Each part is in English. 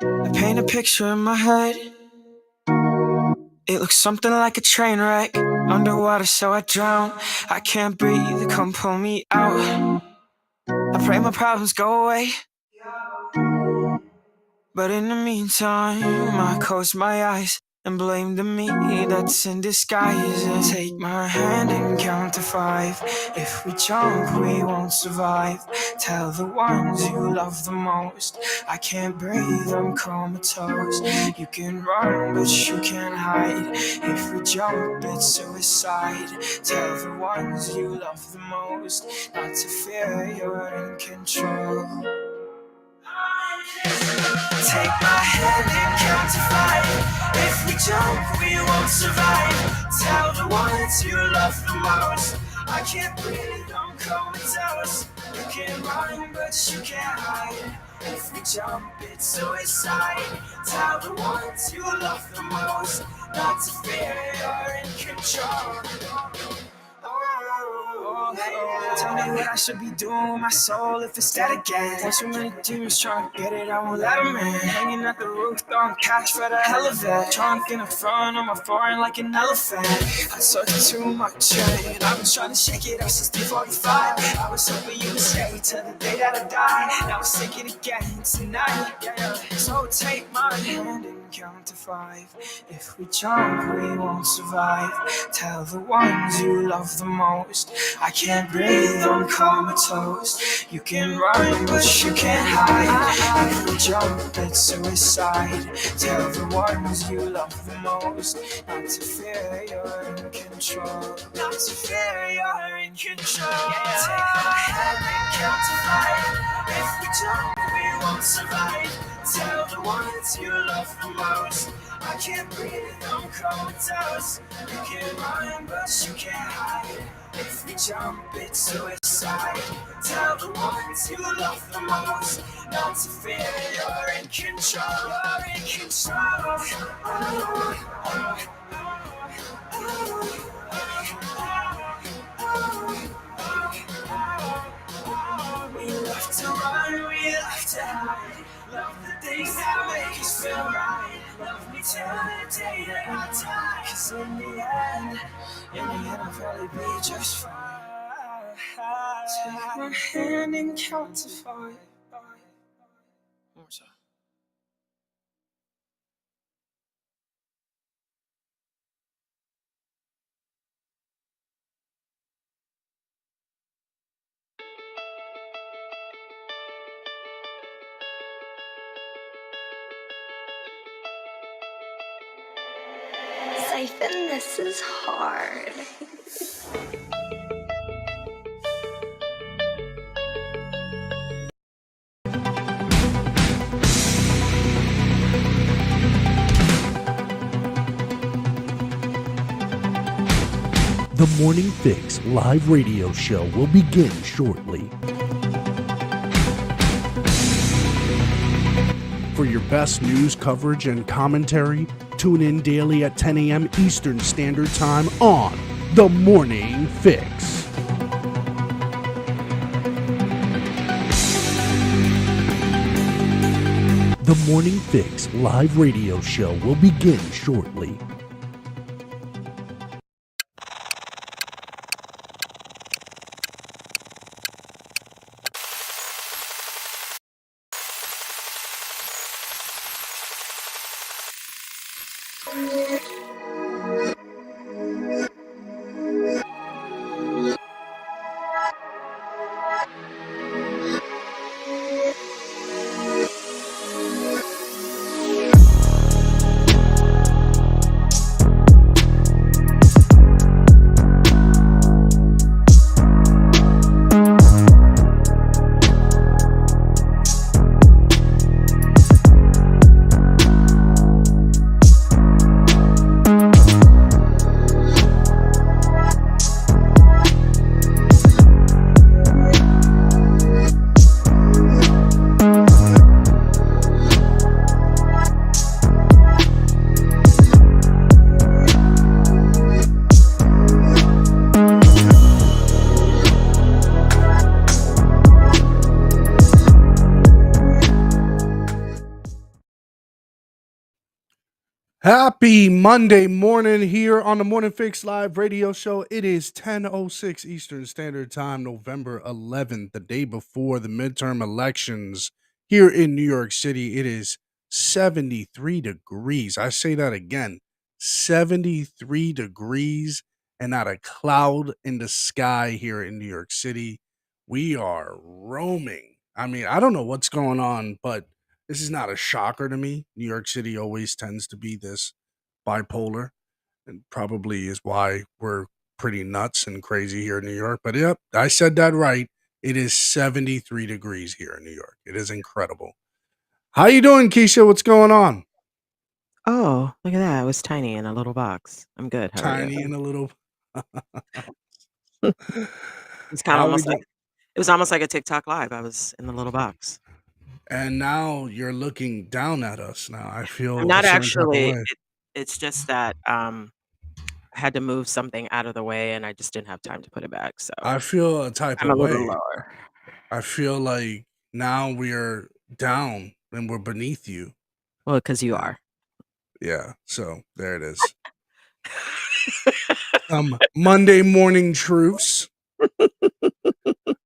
I paint a picture in my head. It looks something like a train wreck. Underwater so I drown. I can't breathe, come pull me out. I pray my problems go away, but in the meantime I close my eyes and blame the me that's in disguise. And take my hand and count to 5. If we jump, we won't survive. Tell the ones you love the most, I can't breathe, I'm comatose. You can run, but you can't hide. If we jump, it's suicide. Tell the ones you love the most not to fear, you're in control. Take my hand and count to 5. If we jump, we won't survive. Tell the ones you love the most, I can't breathe, I'm comatose. You can run, but you can't hide. If we jump, it's suicide. Tell the ones you love the most not to fear, you're in control. Tell me what I should be doing with my soul if it's dead again. There's so many demons trying to get it, I won't let them in. Hanging at the roof, throwing cash for the hell of it. Trunk in the front of my foreign like an elephant. I took too much and I've been trying to shake it up since 3:45. I was hoping you would stay till the day that I die. Now I'm thinking again tonight. So take my hand and count to 5. If we jump, we won't survive. Tell the ones you love the most, I can't breathe, I'm comatose. You can run, but you can't hide. If we jump, it's suicide. Tell the ones you love the most not to fear, you're in control. Not to fear, you're in control. Take my hand and count to 5. If we jump, we won't survive. Tell the ones you love the most, I can't breathe, I'm comatose. You can run, but you can't hide. If we jump, it's suicide. Tell the ones you love the most not to fear, you're in control. You're in control. We love to run, we love to hide. Love the things that make us feel right. Love me till the day that I die. 'Cause in the end I'll probably be just fine. Take my hand and count to 5. One more time. Siphon, this is hard. The Morning Fix live radio show will begin shortly. For your best news coverage and commentary, tune in daily at 10 a.m. Eastern Standard Time on The Morning Fix. The Morning Fix live radio show will begin shortly. Happy Monday morning here on the Morning Fix live radio show. It is 10:06 Eastern Standard Time, November 11th, the day before the midterm elections here in New York City. It is 73 degrees. I say that again, 73 degrees and not a cloud in the sky here in New York City. We are roaming. I mean, I don't know what's going on, but this is not a shocker to me. New York City always tends to be this bipolar, and probably is why we're pretty nuts and crazy here in New York. But yep, I said that right. It is 73 degrees here in New York. It is incredible. How you doing, Keisha? What's going on? Oh, look at that. It was tiny in a little box. I'm good. How are you? Tiny and a little. It's kind of How we almost like do? it was almost like a TikTok live. I was in the little box. And now you're looking down at us. Now I I'm feel a not certain type of actually. way. It's just that I had to move something out of the way, and I just didn't have time to put it back. So I feel a type I'm of a little way. lower. I feel like now we are down and we're beneath you. Well, because you And are. yeah, so there it is. Monday morning truths.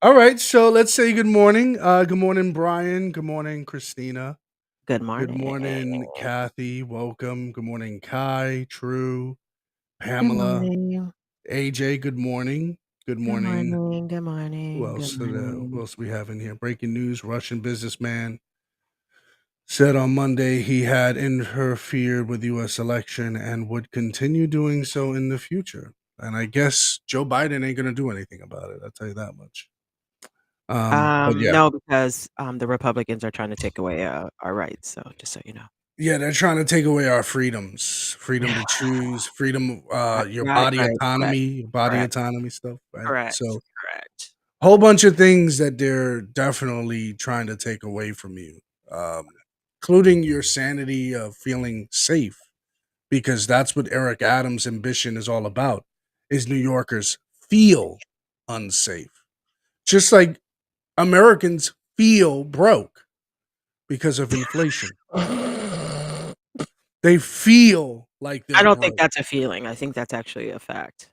All right, so let's say good morning. Good morning, Brian. Good morning, Christina. Good Good morning. morning, Kathy. Welcome. Good morning, Kai, True, Good Pamela, morning. AJ. Good morning. Good Good morning. morning. Good Who morning. Good else? Who morning. else we have in here? Breaking news: Russian businessman said on Monday he had interfered with U.S. election and would continue doing so in the future. And I guess Joe Biden ain't going to do anything about it. I'll tell you that much. But yeah, No, because the Republicans are trying to take away our rights. So just so you know. yeah, they're trying to take away our freedoms, freedom to choose, freedom, your Right. body Right. Correct. autonomy, body Correct. autonomy stuff, right? Correct. So Correct. whole bunch of things that they're definitely trying to take away from you, including your sanity of feeling safe, because that's what Eric Adams' ambition is all about, is New Yorkers feel unsafe. Just like Americans feel broke because of inflation. They feel like I they're don't think broke. that's a feeling. I think that's actually a fact.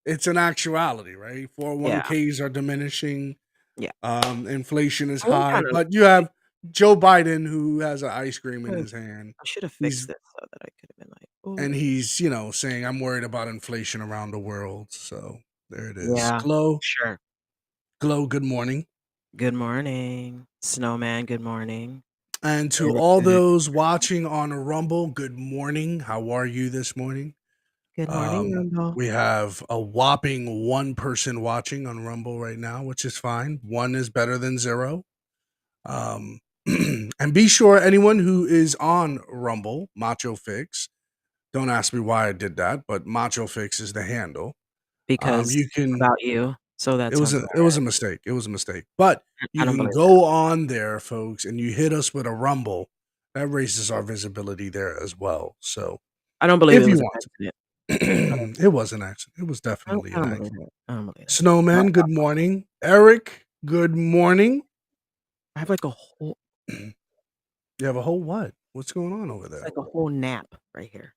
It's an actuality, right? Yeah. 401ks are diminishing. Yeah. Inflation is I am high, kind of but you have Joe Biden who has an ice cream in his hand. I should have fixed He's this so that I could have been like, "Ooh." and he's, saying I'm worried about inflation around the world. So there it is. Yeah. Sure. Glow, good morning. Good morning, Snowman. Good morning. And to Good, all good. those watching on Rumble, good morning. How are you this morning? Good morning, Rumble. We have a whopping one person watching on Rumble right now, which is fine. One is better than zero. Um, and be sure anyone who is on Rumble, Macho Fix, don't ask me why I did that, but Macho Fix is the handle. Because You can. about you. So that It was sounds a about it was a right. mistake. It was a mistake. But I you don't can believe that. go on there, folks, and you hit us with a Rumble. That raises our visibility there as well. So I don't believe if it you was an want accident. to, it was an accident. It was definitely I an don't believe accident. it. I don't believe it. Snowman, good morning. Eric, good morning. I have like a whole You have a whole what? What's going on over it's there? like a whole nap right here.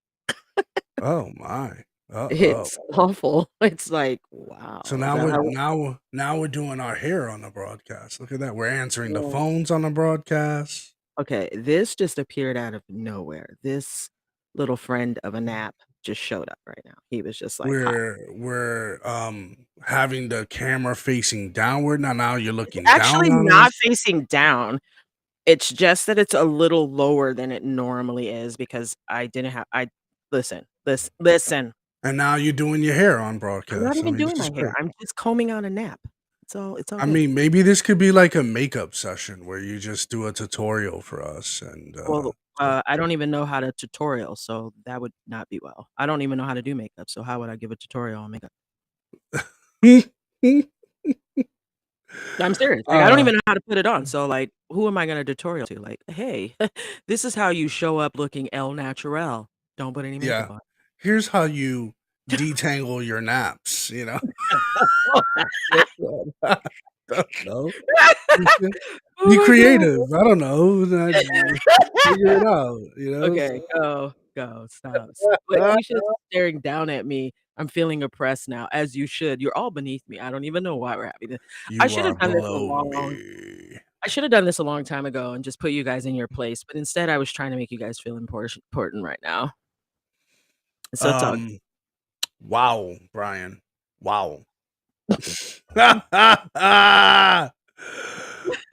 Oh my. Uh-oh. It's awful. It's like, So wow. Is now that we're how now we're doing our hair on the broadcast. Look at that. We're answering the yeah. phones on the broadcast. Okay, this just appeared out of nowhere. This little friend of a nap just showed up right now. He was just like, "Hi." We're having the camera facing downward. Now you're It's looking actually down on not us. facing down. It's just that it's a little lower than it normally is because I didn't have I listen. And now you're doing your hair on I'm not broadcast. I even mean, doing this is my hair. great. I'm just combing out a nap. It's all I good. mean, maybe this could be like a makeup session where you just do a tutorial for us and Well, so I don't even know how to tutorial, so that would not be well. I don't even know how to do makeup, so how would I give a tutorial on makeup? I'm serious. Like, I don't uh even know how to put it on. So, like, who am I gonna tutorial to? Like, "Hey, this is how you show up looking el natural. Don't put any yeah. makeup on." Here's how you detangle your naps, Oh, that's so good. Don't know. Be Oh my god. creative. I don't know. Figure it out, Okay, So go. Go, stop. Like, Keisha's staring down at me. I'm feeling oppressed now, as you should. You're all beneath me. I don't even know why we're having this. I You should are have done this a below long me. I should have done this a long time ago and just put you guys in your place, but instead I was trying to make you guys feel important right now. So it's all Um, wow, Brian. Wow.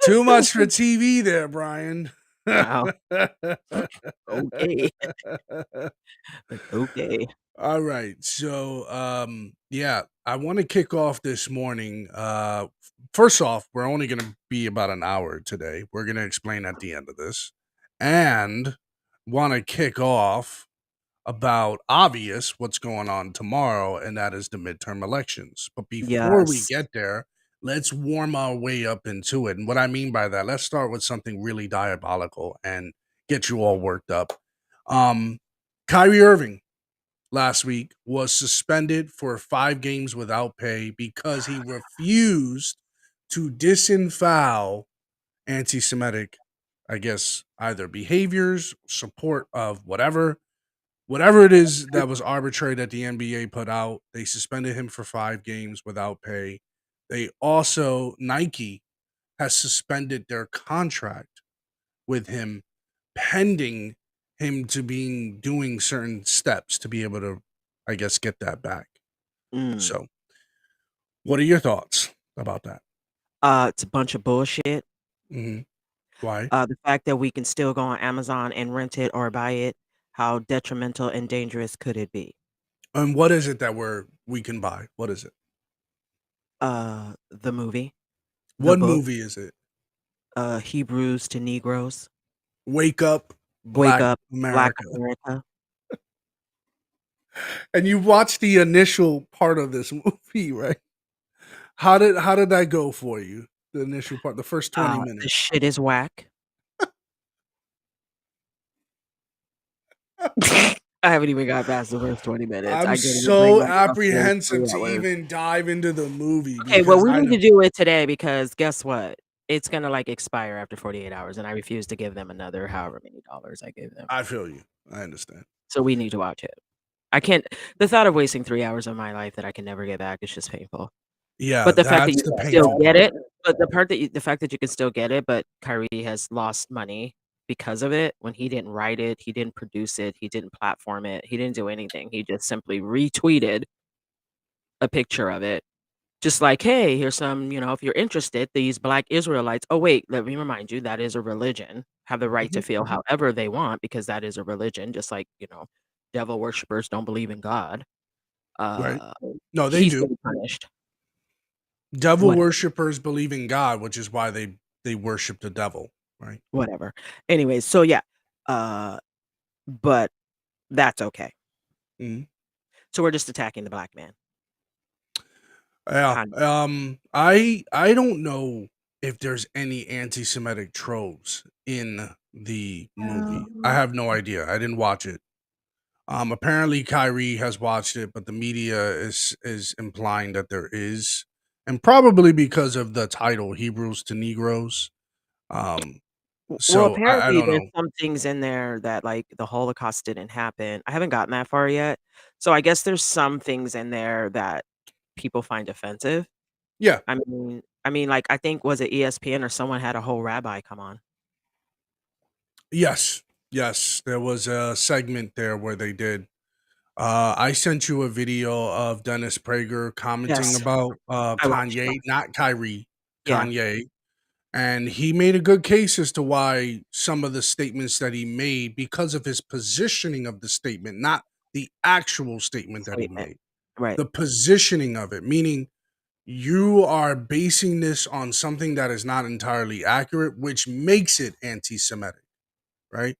Too much for TV there, Brian. wow. Okay. Like, okay. All right. So, yeah, I want to kick off this morning. First off, we're only going to be about an hour today. We're going to explain at the end of this. And want to kick off about obvious what's going on tomorrow, and that is the midterm elections. But before we Yes. get there, let's warm our way up into it. And what I mean by that, let's start with something really diabolical and get you all worked up. Kyrie Irving last week was suspended for 5 games without pay because he refused to disavow anti-Semitic, I guess, either behaviors, support of whatever it is that was arbitrary that the NBA put out. They suspended him for 5 games without pay. They also, Nike has suspended their contract with him pending him to being doing certain steps to be able to, I guess, get that back. Mm. So, what are your thoughts about that? It's a bunch of bullshit. Hmm. Why? The fact that we can still go on Amazon and rent it or buy it, how detrimental and dangerous could it be? And what is it that we can buy? What is it? The movie, the What book, movie is it? Hebrews to Negroes, Wake Up, Wake Black Up, Black America. America. And you watched the initial part of this movie, right? How did that go for you? The initial part, the first 20 The minutes. shit is whack. I haven't even got past the first 20 minutes. I'm I can't even bring so myself to apprehensive 3 to hours. even dive into the movie Okay, well, because we I need know to do it today because guess what? It's gonna, like, expire after 48 hours, and I refuse to give them another however many dollars I gave them. I feel you. I understand. So we need to watch it. I can't the thought of wasting 3 hours of my life that I can never get back is just painful. Yeah, But the fact that that's you the can still painful get part. it but the fact that you can still get it, but Kyrie has lost money because of it when he didn't write it, he didn't produce it, he didn't platform it, he didn't do anything. He just simply retweeted a picture of it. Just like, "Hey, here's some, if you're interested, these Black Israelites." Oh, wait, let me remind you, that is a religion. Have the right to Mhm. feel however they want because that is a religion, just like, devil worshippers don't believe in God. Right. Uh, No, they he's do. getting punished. Devil Whatever, worshippers believe in God, which is why they worship the devil, right? whatever. Anyways, so yeah, uh, but that's okay. Mhm. So we're just attacking the black man. Yeah. Kind I don't know if there's any anti-Semitic tropes in the movie. I of. have no idea. I didn't watch it. Apparently Kyrie has watched it, but the media is implying that there is, and probably because of the title Hebrews to Negroes. Um, Well, so I apparently don't there's know. some things in there that, like, the Holocaust didn't happen. I haven't gotten that far yet. So I guess there's some things in there that people find offensive. Yeah. Like, I think was it ESPN or someone had a whole rabbi come on. Yes. Yes. There was a segment there where they did. I sent you a video of Dennis Prager commenting Yes, about I watched Kanye, them. not Kyrie, Yeah, Kanye. And he made a good case as to why some of the statements that he made, because of his positioning of the statement, not the actual statement that he statement. made, Right, the positioning of it, meaning you are basing this on something that is not entirely accurate, which makes it anti Semitic, right?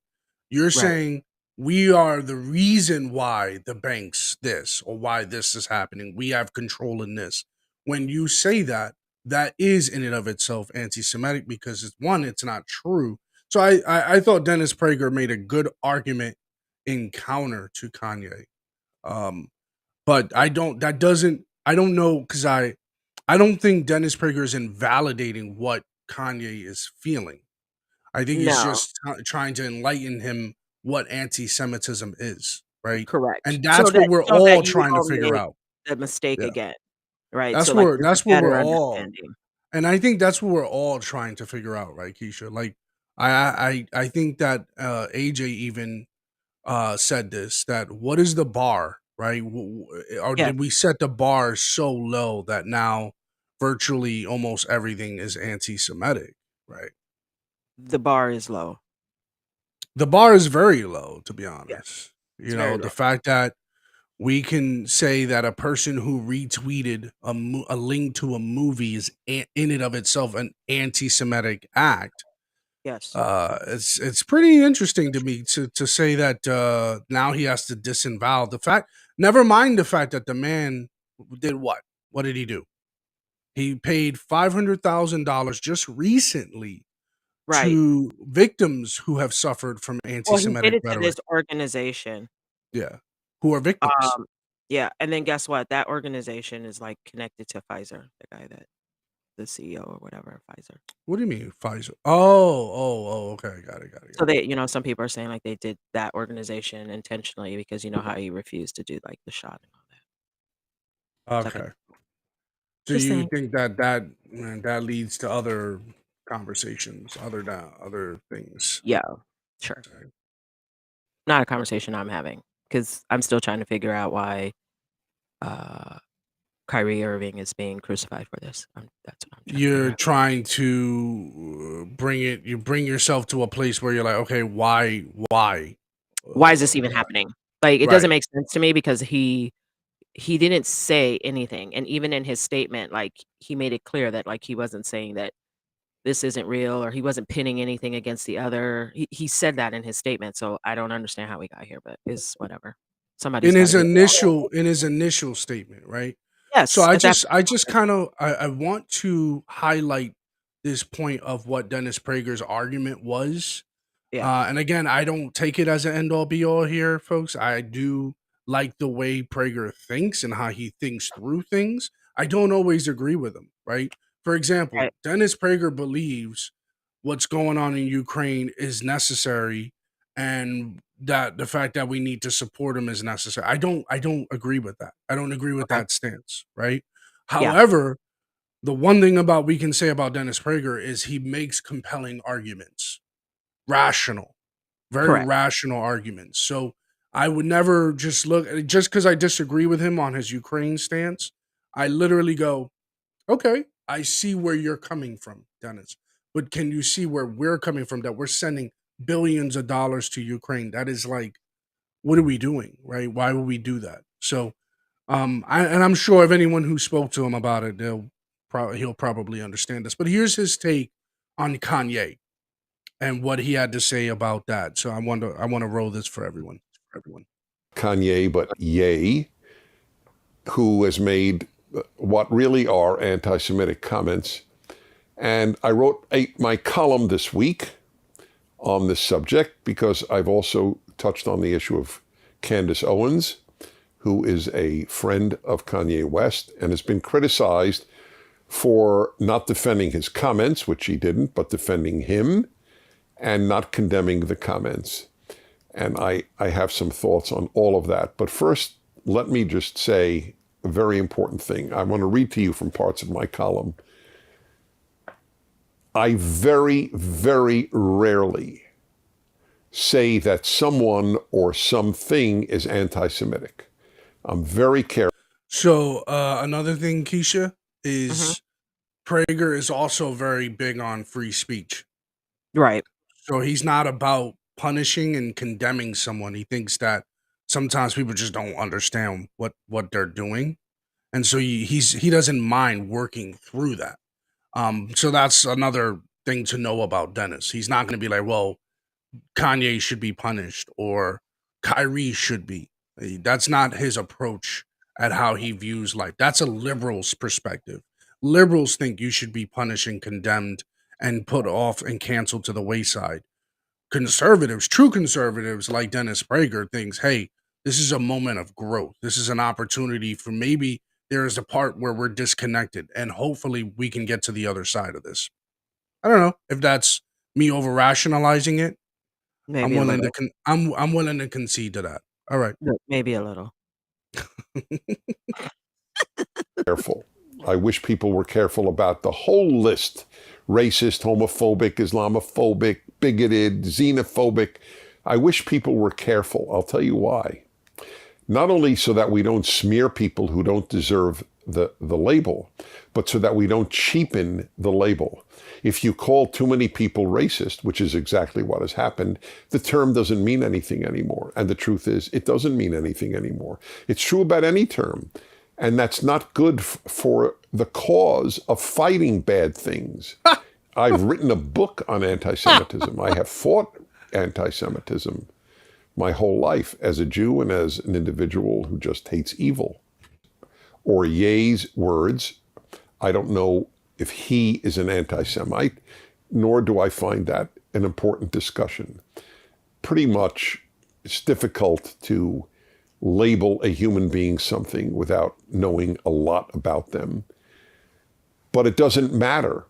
You're right, saying we are the reason why the banks this or why this is happening. We have control in this. When you say that, that is in and of itself anti-Semitic because it's one, it's not true. So I thought Dennis Prager made a good argument in counter to Kanye. Um, but I don't. That doesn't. I don't know because I don't think Dennis Prager is invalidating what Kanye is feeling. I think he's no, just trying to enlighten him what anti-Semitism is, right? Correct. And that's what we're So that all you trying to don't figure make out. the mistake Yeah. again, right? That's So, like, where there's a that's where we're better all understanding. and I think that's what we're all trying to figure out, right, Keisha? Like I think that AJ even said this, that what is the bar, right? Or Yeah, did we set the bar so low that now virtually almost everything is anti-Semitic, right? the bar is low. The bar is very low, to be Yeah, honest. it's You very know, low. the fact that we can say that a person who retweeted a link to a movie is in and of itself an anti-Semitic act. Yes. It's pretty interesting to me to say that now he has to disavow the fact. Never mind the fact that the man did what? What did he do? He paid $500,000 just recently Right. to victims who have suffered from Well, he did anti-Semitic it to rhetoric. this organization. Yeah, who are victims. Um, yeah, and then guess what? That organization is, like, connected to Pfizer, the CEO or whatever of Pfizer. What do you mean Pfizer? Oh. Okay, So got it. some people are saying, like, they did that organization intentionally because you know how he refused to do, like, the shot and all that. It's like a Okay. So just you saying. think that leads to other conversations, other things. Yeah, sure. Not a conversation I'm having because 'cause I'm still trying to figure out why, uh, Kyrie Irving is being crucified for this. That's what I'm trying to figure You're out. trying to you bring yourself to a place where you're like, okay, why, Why is this even why? happening? Like, it doesn't Right. make sense to me because he didn't say anything, and even in his statement, like, he made it clear that, like, he wasn't saying that this isn't real or he wasn't pinning anything against the other. He said that in his statement, so I don't understand how we got here, but it's whatever. Somebody's gotta be In his initial statement, right? So Yes, at that I just kind of I want to highlight this point of what Dennis Prager's argument was. yeah, And again, I don't take it as an end all be all here, folks. I do like the way Prager thinks and how he thinks through things. I don't always agree with him, right? For example, right, Dennis Prager believes what's going on in Ukraine is necessary and that the fact that we need to support him is necessary. I don't agree with that. I don't agree with okay, that stance, right? yeah, However, the one thing about we can say about Dennis Prager is he makes compelling arguments, rational, very correct, rational arguments. So I would never just look just because I disagree with him on his Ukraine stance. I literally go, okay, I see where you're coming from, Dennis. But can you see where we're coming from? That we're sending billions of dollars to Ukraine. That is like, what are we doing, right? Why would we do that? So, and I'm sure if anyone who spoke to him about it, he'll probably understand this. But here's his take on Kanye and what he had to say about that. So I want to roll this for everyone. Kanye, but Ye, who has made what really are anti Semitic comments. And I wrote my column this week on this subject because I've also touched on the issue of Candace Owens, who is a friend of Kanye West and has been criticized for not defending his comments, which he didn't, but defending him and not condemning the comments. And I have some thoughts on all of that. But first, let me just say a very important thing. I want to read to you from parts of my column. I very, very rarely say that someone or something is anti-Semitic. I'm very careful. So another thing, Keisha, mhm, is Prager is also very big on free speech. right, So he's not about punishing and condemning someone. He thinks that sometimes people just don't understand what they're doing, and so he doesn't mind working through that. So that's another thing to know about Dennis. He's not going to be like, well, Kanye should be punished or Kyrie should be. That's not his approach at how he views life. That's a liberal's perspective. Liberals think you should be punished and condemned and put off and canceled to the wayside. Conservatives, true conservatives like Dennis Prager, thinks, hey, this is a moment of growth. This is an opportunity for maybe there is a part where we're disconnected and hopefully we can get to the other side of this. I don't know if that's me over rationalizing it, Maybe a little. I'm willing to concede to that. All right. Maybe a little. Careful. I wish people were careful about the whole list: racist, homophobic, Islamophobic, bigoted, xenophobic. I wish people were careful. I'll tell you why. Not only so that we don't smear people who don't deserve the label, but so that we don't cheapen the label. If you call too many people racist, which is exactly what has happened, the term doesn't mean anything anymore. And the truth is, it doesn't mean anything anymore. It's true about any term. And that's not good for the cause of fighting bad things. I've written a book on anti-Semitism. I have fought anti-Semitism my whole life as a Jew and as an individual who just hates evil. Or Ye's words, I don't know if he is an anti-Semite, nor do I find that an important discussion. Pretty much, it's difficult to label a human being something without knowing a lot about them. But it doesn't matter.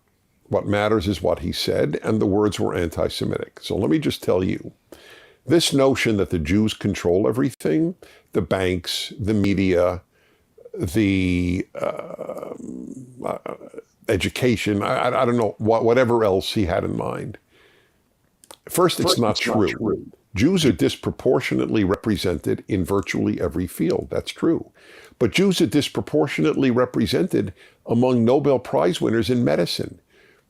What matters is what he said, and the words were anti-Semitic. So let me just tell you, this notion that the Jews control everything, the banks, the media, the education, I don't know, whatever else he had in mind. First, it's not true. Jews are disproportionately represented in virtually every field. That's true. But Jews are disproportionately represented among Nobel Prize winners in medicine.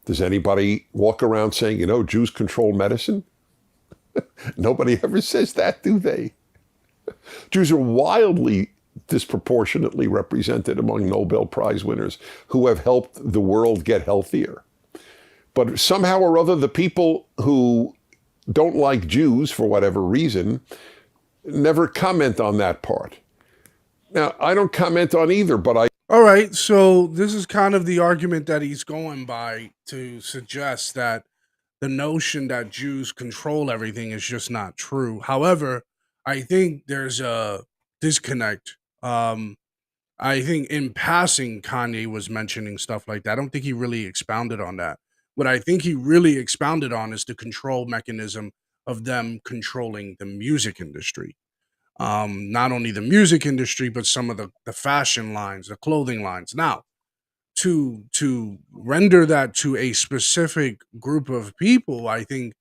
Does anybody walk around saying, Jews control medicine? Nobody ever says that, do they? Jews are wildly disproportionately represented among Nobel Prize winners who have helped the world get healthier. But somehow or other, the people who don't like Jews for whatever reason never comment on that part. Now, I don't comment on either, but I... All right, so this is kind of the argument that he's going by to suggest that the notion that Jews control everything is just not true. However, I think there's a disconnect. I think in passing, Kanye was mentioning stuff like that. I don't think he really expounded on that. What I think he really expounded on is the control mechanism of them controlling the music industry. Not only the music industry, but some of the fashion lines, the clothing lines. Now, to render that to a specific group of people, I think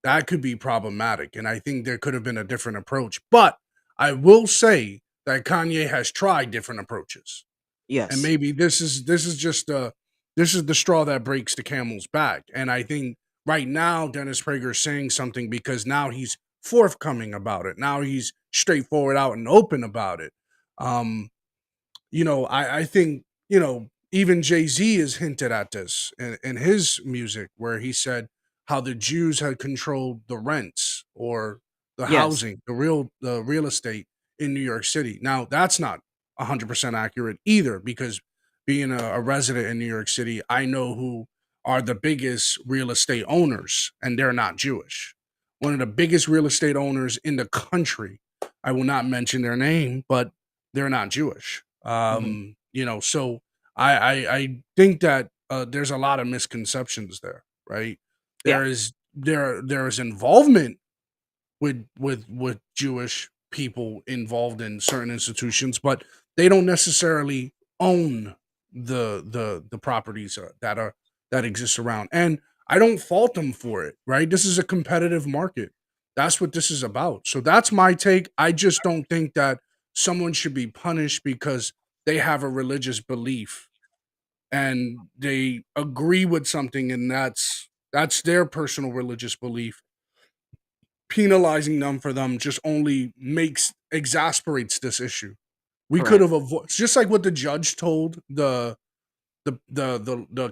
that could be problematic, and I think there could have been a different approach. But I will say that Kanye has tried different approaches, and Yes. maybe this is just this is the straw that breaks the camel's back. And I think right now Dennis Prager is saying something because now he's forthcoming about it. Now he's straightforward out and open about it. Um, I think, even Jay-Z has hinted at this in his music where he said how the Jews had controlled the rents or the Yes. housing, the real estate in New York City. Now, that's not 100% accurate either, because being a resident in New York City, I know who are the biggest real estate owners, and they're not Jewish. One of the biggest real estate owners in the country, I will not mention their name, but they're not Jewish. So I think that there's a lot of misconceptions there, right? Yeah. There is involvement with Jewish people involved in certain institutions, but they don't necessarily own the properties that exist around. And I don't fault them for it, right? This is a competitive market. That's what this is about. So that's my take. I just don't think that someone should be punished because they have a religious belief and they agree with something, and that's their personal religious belief. Penalizing them for them just only exasperates this issue. We could Correct. have avoided, just like what the judge told the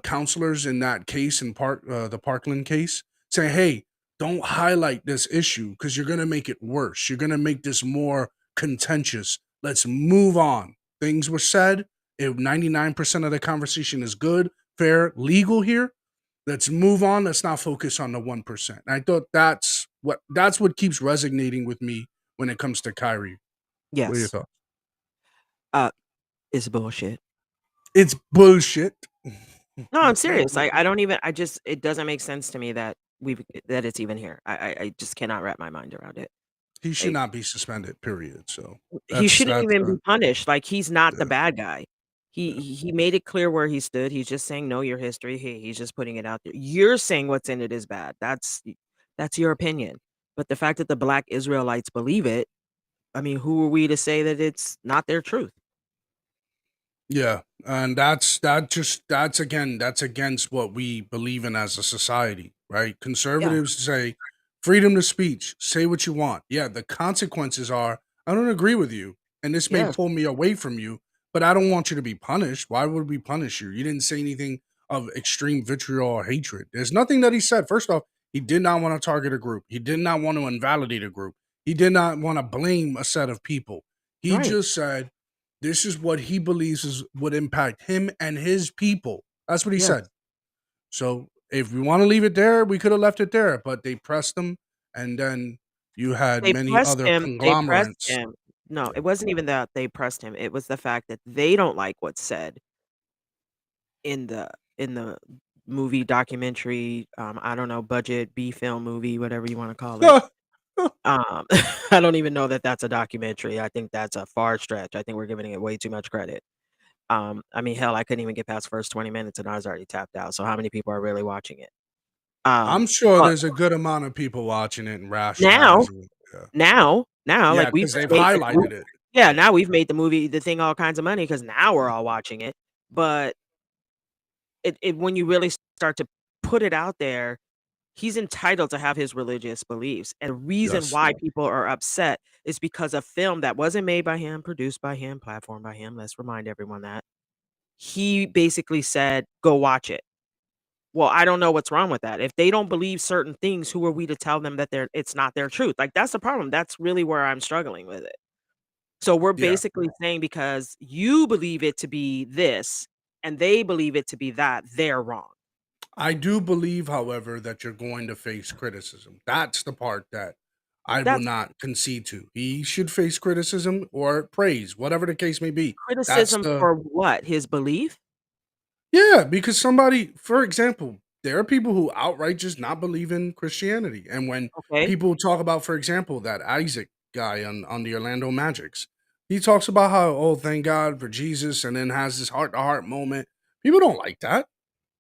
counselors in that case, in the Parkland case, saying, "Hey, don't highlight this issue because you're gonna make it worse. You're gonna make this more contentious. Let's move on." Things were said. If 99% of the conversation is good, fair, legal here, let's move on. Let's not focus on the 1%. I thought that's what keeps resonating with me when it comes to Kyrie. What are your Yes. thoughts? It's bullshit. It's bullshit. No, I'm serious. I don't even. It doesn't make sense to me that that it's even here. I just cannot wrap my mind around it. He should Like, not be suspended, period. So he shouldn't that's even be punished. Like, he's not the yeah. bad guy. He made it clear where he stood. He's just saying, "Know your history." He's just putting it out there. You're saying what's in it is bad. That's your opinion. But the fact that the Black Israelites believe it, I mean, who are we to say that it's not their truth? Yeah, and that's again that's against what we believe in as a society, right? Yeah, Conservatives say freedom to speech, say what you want. Yeah, the consequences are I don't agree with you, and this may yes, pull me away from you, but I don't want you to be punished. Why would we punish you? You didn't say anything of extreme vitriol or hatred. There's nothing that he said. First off, he did not want to target a group. He did not want to invalidate a group. He did not want to blame a set of people. He right. just said this is what he believes is would impact him and his people. That's what he Yes. said. So if we want to leave it there, we could have left it there, but they pressed him, and then you had many other They pressed conglomerates. him. No, Yeah. it wasn't even that they pressed him. It was the fact that they don't like what's said in the movie, documentary, I don't know, budget, B film movie, whatever you wanna call it. Um, I don't even know that that's a documentary. I think that's a far stretch. I think we're giving it way too much credit. I mean, hell, I couldn't even get past first 20 minutes and I was already tapped out. So how many people are really watching it? I'm sure But there's a good amount of people watching it and now rationalizing it. Yeah, now, yeah, like, we've because just they've made the highlighted it. yeah, now we've made the thing all kinds of money because now we're all watching it. But it when you really start to put it out there, he's entitled to have his religious beliefs. And the reason Yes, why people are upset is because a film that wasn't made by him, produced by him, platformed by him, let's remind everyone that, he basically said, "Go watch it." Well, I don't know what's wrong with that. If they don't believe certain things, who are we to tell them that it's not their truth? Like, that's the problem. That's really where I'm struggling with it. So we're yeah. basically saying because you believe it to be this and they believe it to be that, they're wrong. I do believe, however, that you're going to face criticism. That's the part that I will That's not concede to. He should face criticism or praise, whatever the case may be. That's criticism the for what? His belief? yeah, because somebody, for example, there are people who outright just not believe in Christianity. And when Okay. people talk about, for example, that Isaac guy on the Orlando Magics, he talks about how, oh, thank God for Jesus, and then has this heart to heart moment. People don't like that.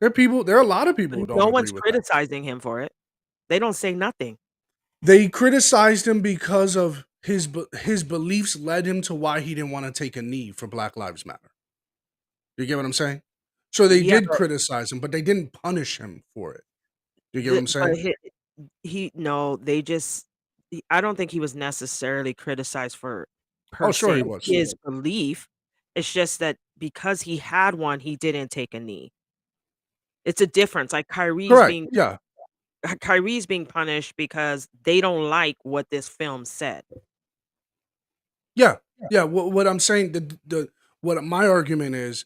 There are a lot of people who don't No agree one's with that. criticizing him for it. They don't say nothing. They criticized him because of his beliefs led him to why he didn't want to take a knee for Black Lives Matter. You get what I'm saying? So they Yeah, did but criticize him, but they didn't punish him for it. You get what the I'm but saying? he no, they just I don't think he was necessarily criticized for Oh, per sure he se was. his belief. It's just that because he had one, he didn't take a knee. It's a difference. Like Correct. Yeah. Kyrie's being punished because they don't like what this film said. Yeah. Yeah. What I'm saying, the what my argument is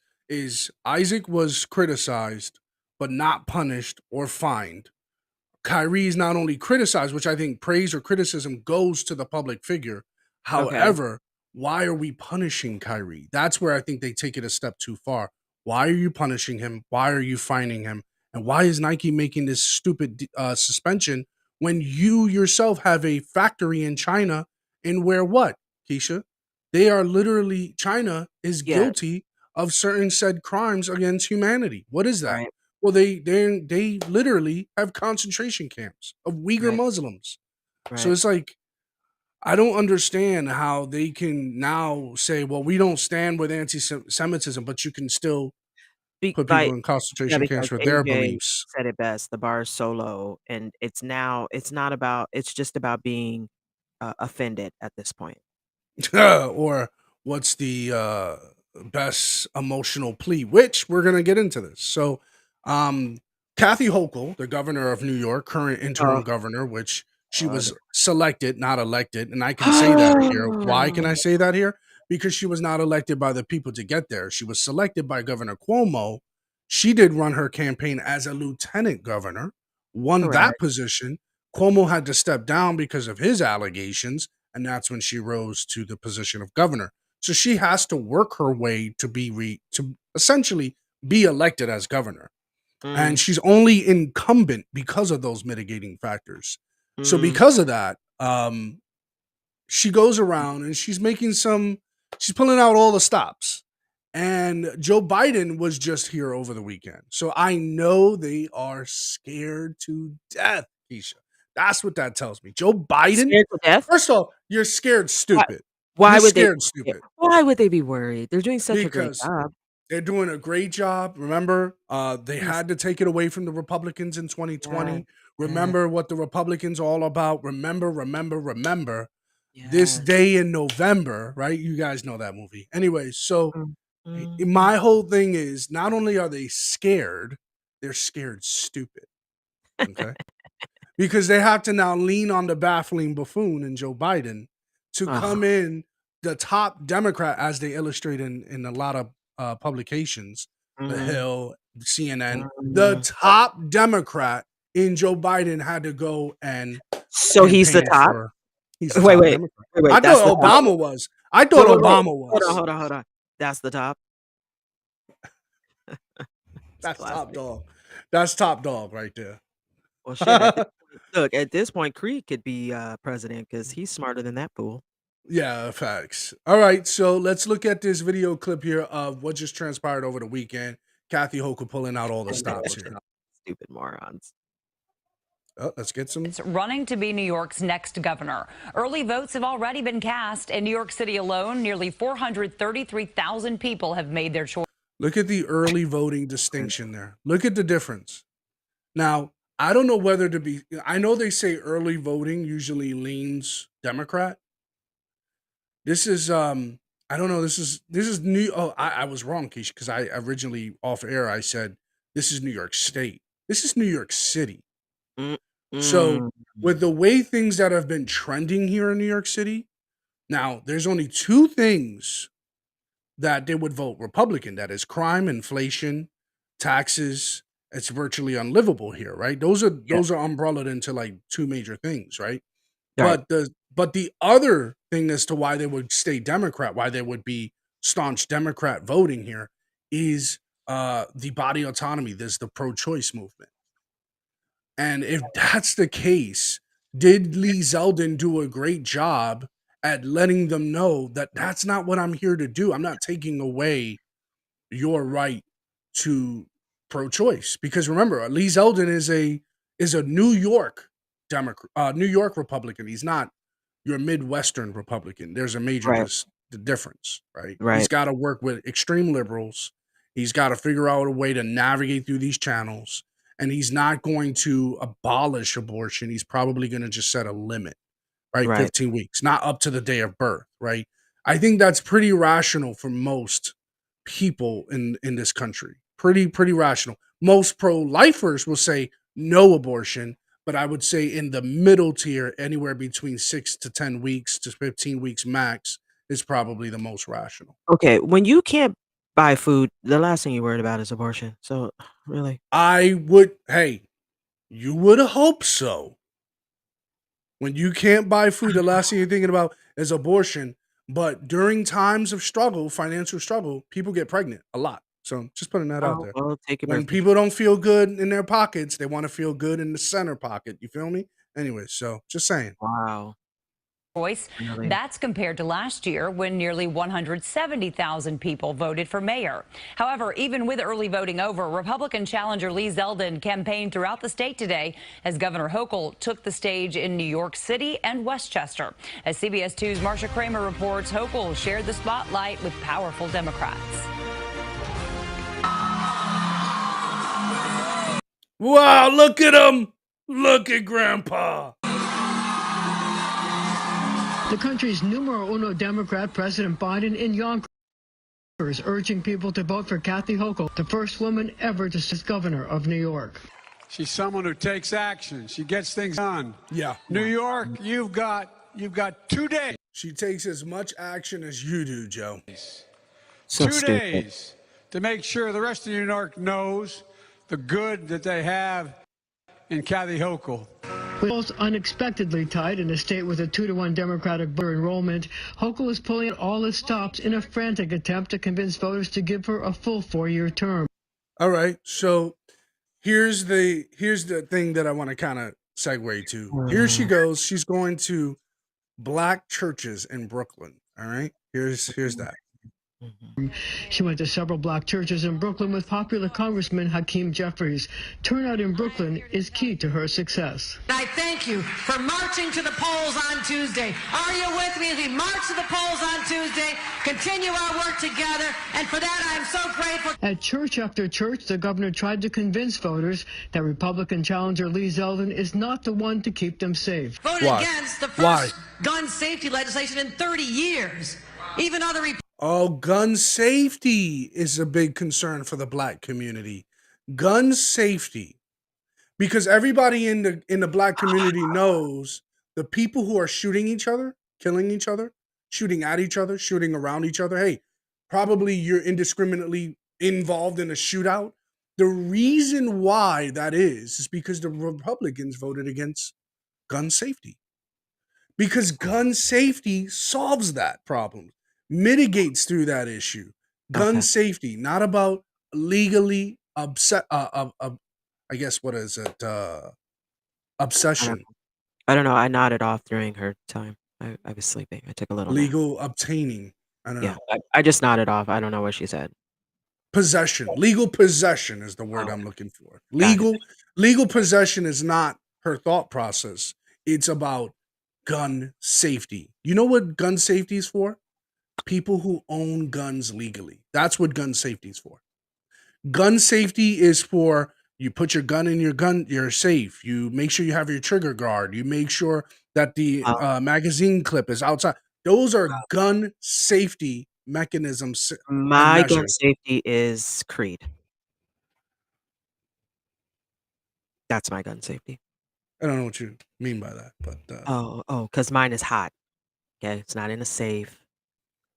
Isaac was criticized, but not punished or fined. Kyrie's not only criticized, which I think praise or criticism goes to the public figure. Okay. However, why are we punishing Kyrie? That's where I think they take it a step too far. Why are you punishing him? Why are you fining him? And why is Nike making this stupid suspension when you yourself have a factory in China in where what, Keisha? They are literally, China is Yes. guilty of certain said crimes against humanity. What is that? Right. Well, they literally have concentration camps of Uyghur Right. Muslims. So Right. it's like I don't understand how they can now say, "Well, we don't stand with anti-Semitism," but you can still put people Like, in yeah, concentration camps because for their AJ beliefs. said it best, the bar is so low, and it's not about it's just about being, offended at this point. Or what's the best emotional plea, which we're going to get into this. So um Kathy Hochul, the governor of New York, current Oh interim governor, which she god. was selected, not elected, and I can say that here. Why can I say that here? Because she was not elected by the people to get there. She was selected by Governor Cuomo. She did run her campaign as a lieutenant governor, won that Correct. position. Cuomo had to step down because of his allegations, and that's when she rose to the position of governor. So she has to work her way to to essentially be elected as governor. and she's only incumbent because of those mitigating factors. So Mm. because of that, she goes around and she's pulling out all the stops. And Joe Biden was just here over the weekend. So I know they are scared to death, Keisha. That's what that tells me. Joe Biden, Scared to death? first of all, you're scared stupid. Why You're would they? scared stupid. Why would they be worried? They're doing such a great Because job. they're doing a great job. Remember, they Yes. had to take it away from the Republicans in 2020. Yeah. Remember what the Republicans are all about. Remember. This Yes. day in November, right? You guys know that movie. Anyways, so Mm. my whole thing is not only are they scared, they're scared stupid. Okay. Because they have to now lean on the baffling buffoon in Joe Biden to come in, the top Democrat, as they illustrate in a lot of publications, The Hill, CNN, the top Democrat in Joe Biden had to go and So he's the campaign top? for. He's the Wait, top wait, Democrat. wait, I that's thought the top? Obama was. I thought Wait. Obama was. Hold on. That's the top? That's classic. top dog. That's top dog right there. Well, shit, at this point look, at this point, Creed could be, president because he's smarter than that fool. Yeah, facts. All right, so let's look at this video clip here of what just transpired over the weekend. Kathy Hochul pulling out all the stops here. Stupid morons. Oh, let's get some. It's running to be New York's next governor. Early votes have already been cast. In New York City alone, nearly 433,000 people have made their choice. Look at the early voting distinction there. Look at the difference. Now, I don't know whether to be. I know they say early voting usually leans Democrat. This is I don't know. This is new. Oh, I was wrong, Keisha, because I originally off air I said this is New York State. This is New York City. So with the way things that have been trending here in New York City, now there's only two things that they would vote Republican. That is crime, inflation, taxes. It's virtually unlivable here, right? Those are umbrellaed into like two major things, right? Right. But the other thing as to why they would stay Democrat, why they would be staunch Democrat voting here, is the body autonomy. There's the pro-choice movement. And if that's the case, did Lee Zeldin do a great job at letting them know that that's not what I'm here to do? I'm not taking away your right to pro-choice. Because remember, Lee Zeldin is a New York Democrat, New York Republican. He's not your Midwestern Republican. There's a major difference, right? He's got to work with extreme liberals. He's got to figure out a way to navigate through these channels. And he's not going to abolish abortion. He's probably going to just set a limit, right? 15 weeks, not up to the day of birth, right? I think that's pretty rational for most people in this country. Pretty rational. Most pro-lifers will say no abortion, but I would say in the middle tier, anywhere between 6 to 10 weeks to 15 weeks max is probably the most rational. Okay, when you can't buy food, the last thing you're worried about is abortion. So, really? You would hope so. When you can't buy food, the last thing you're thinking about is abortion. But during times of struggle, financial struggle, people get pregnant a lot. So just putting that out there. Well, take your When birth people don't feel good in their pockets, they want to feel good in the center pocket. You feel me? Anyway, so just saying. Wow. Choice. Really? That's compared to last year when nearly 170,000 people voted for mayor. However, even with early voting over, Republican challenger Lee Zeldin campaigned throughout the state today as Governor Hochul took the stage in New York City and Westchester. As CBS 2's Marsha Kramer reports, Hochul shared the spotlight with powerful Democrats. Wow, look at him. Look at Grandpa. The country's numero uno Democrat, President Biden, in Yonkers, urging people to vote for Kathy Hochul, the first woman ever to sit as governor of New York. She's someone who takes action. She gets things done. Yeah. New York, you've got 2 days. She takes as much action as you do, Joe. So 2 stupid. days to make sure the rest of New York knows the good that they have in Kathy Hochul. Polls unexpectedly tight in a state with a 2-to-1 Democratic voter enrollment. Hochul is pulling out all his stops in a frantic attempt to convince voters to give her a full 4-year term. All right, so here's the thing that I want to kind of segue to. Here she goes. She's going to black churches in Brooklyn. All right. Here's that. She went to several black churches in Brooklyn with popular Congressman Hakeem Jeffries. Turnout in Brooklyn is key to her success. I thank you for marching to the polls on Tuesday. Are you with me as we march to the polls on Tuesday, continue our work together, and for that I'm so grateful. At church after church, the governor tried to convince voters that Republican challenger Lee Zeldin is not the one to keep them safe. Voted against the first gun safety legislation in 30 years. Even other Oh, gun safety is a big concern for the black community. Gun safety. Because everybody in the black community knows the people who are shooting each other, killing each other, shooting at each other, shooting around each other. Hey, probably you're indiscriminately involved in a shootout. The reason why that is because the Republicans voted against gun safety. Because gun safety solves that problem, mitigates through that issue. Gun safety, not about legally upset. I guess what is it? Obsession. I don't know. I nodded off during her time. I was sleeping. I took a little nap. Legal obtaining. I don't know. I just nodded off. I don't know what she said. Possession. Legal possession is the word I'm looking for. Legal possession is not her thought process. It's about gun safety. You know what gun safety is for? People who own guns legally. That's what gun safety is for. Gun safety is for you put your gun in your safe. You make sure you have your trigger guard. You make sure that the magazine clip is outside. Those are gun safety mechanisms. My gun safety is Creed. That's my gun safety. I don't know what you mean by that, but because mine is hot. Okay, it's not in a safe.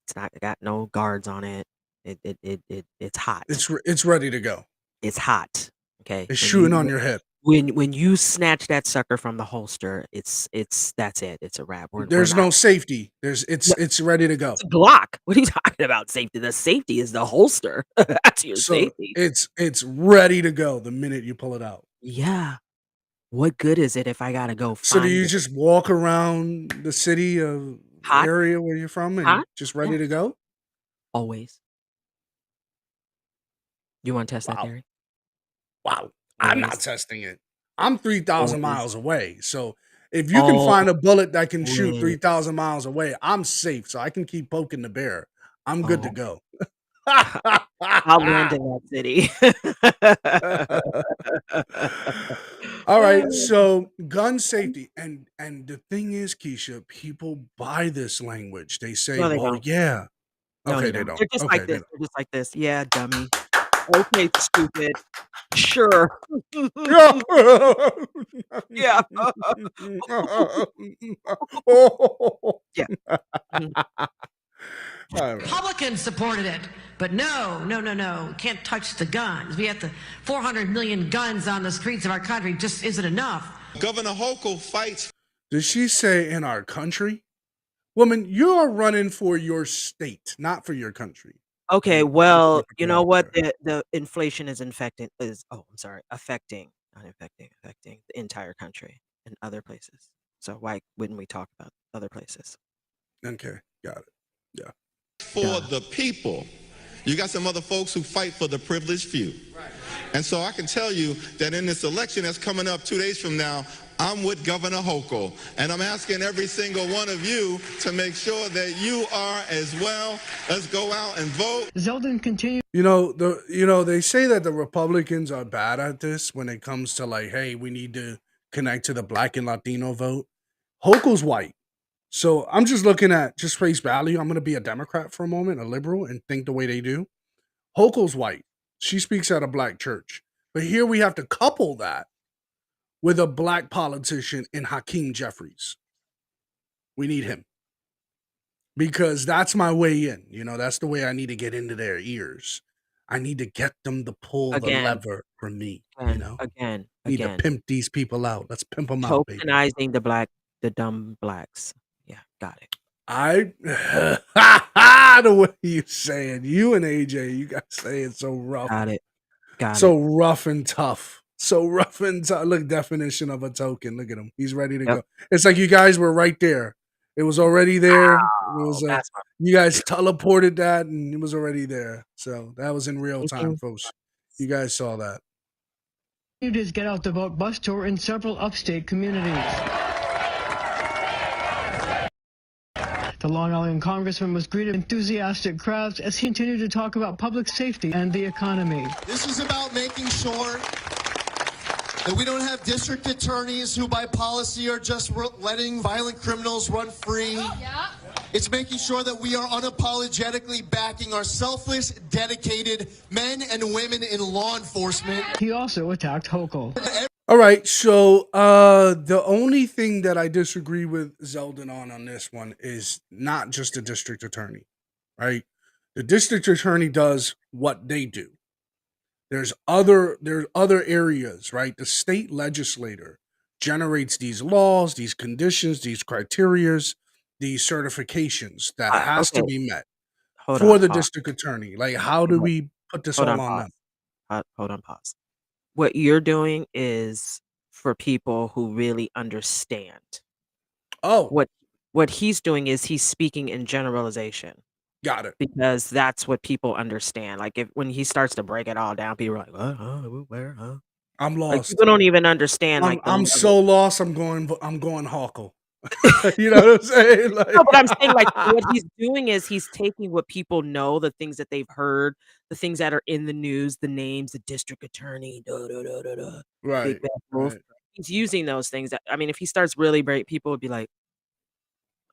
It's not got no guards on it. It's hot. It's ready to go. It's hot. Okay, it's shooting on your hip. When you snatch that sucker from the holster, that's it. It's a wrap. There's no safety. It's ready to go. It's a Glock. What are you talking about? Safety. The safety is the holster. That's your safety. It's ready to go the minute you pull it out. Yeah. What good is it if I gotta go find So do you just walk around the city of area where you're from and just ready to go? Always. You want to test that theory? Wow. I'm not testing it. I'm 3,000 miles away. So if you can find a bullet that can shoot 3,000 miles away, I'm safe. So I can keep poking the bear. I'm good to go. I'll land in that city. All right, so gun safety, and the thing is, Keisha, people buy this language. They say, No, they "Well, don't. yeah." No, Okay, they they don't. don't. They're just Okay, like they this. don't. They're just like this. Yeah, dummy. Okay, stupid. Sure. Yeah. Yeah. Republicans supported it, but no, can't touch the guns. We have the 400 million guns on the streets of our country. Just isn't enough. Governor Hochul fights. Did she say in our country? Woman, you're running for your state, not for your country. Okay, well, you know what? The inflation is affecting, affecting the entire country and other places. So why wouldn't we talk about other places? Okay, got it. Yeah. For the people. You got some other folks who fight for the privileged few. Right. And so I can tell you that in this election that's coming up 2 days from now, I'm with Governor Hochul, and I'm asking every single one of you to make sure that you are as well. Let's go out and vote. Zeldin continued. They say that the Republicans are bad at this when it comes to like, hey, we need to connect to the Black and Latino vote. Hochul's white. So I'm just looking at just face value. I'm going to be a Democrat for a moment, a liberal, and think the way they do. Hochul's white. She speaks at a black church. But here we have to couple that with a black politician in Hakeem Jeffries. We need him. Because that's my way in. That's the way I need to get into their ears. I need to get them to pull the lever from me. Again. Need to pimp these people out. Let's pimp them out, baby. Tokenizing the dumb blacks. Yeah, got it. The way you say it, you and AJ, you guys say it so rough. Got it. So rough and tough. So rough and look, definition of a token. Look at him. He's ready to Yep. go. It's like you guys were right there. It was already there. It Oh, was that's my you guys teleported that and it was already there. So that was in real time, thinking. folks. You guys saw that. His Get Out the Vote bus tour in several upstate communities. The Long Island congressman was greeted with enthusiastic crowds as he continued to talk about public safety and the economy. This is about making sure that we don't have district attorneys who by policy are just letting violent criminals run free. Yeah. It's making sure that we are unapologetically backing our selfless, dedicated men and women in law enforcement. He also attacked Hochul. All right, so the only thing that I disagree with Zeldin on this one is not just the district attorney, right? The district attorney does what they do. There's other areas, right? The state legislator generates these laws, these conditions, these criterias, these certifications that has to be met for the district attorney. Like, how do we put this all on them? Hold on, pause. What you're doing is for people who really understand. Oh, What he's doing is he's speaking in generalization got it. because that's what people understand. Like when he starts to break it all down, people are like, "What? Huh? Where? Huh?" I'm Like lost. people don't even understand. Like I'm so lost. I'm going Hawkle. You know what I'm saying? Like, No, but I'm saying like what he's doing is he's taking what people know, the things that they've heard, the things that are in the news, the names, the district attorney, right, Big Bad Wolf. right. He's using those things. I mean, if he starts really break, people would be like,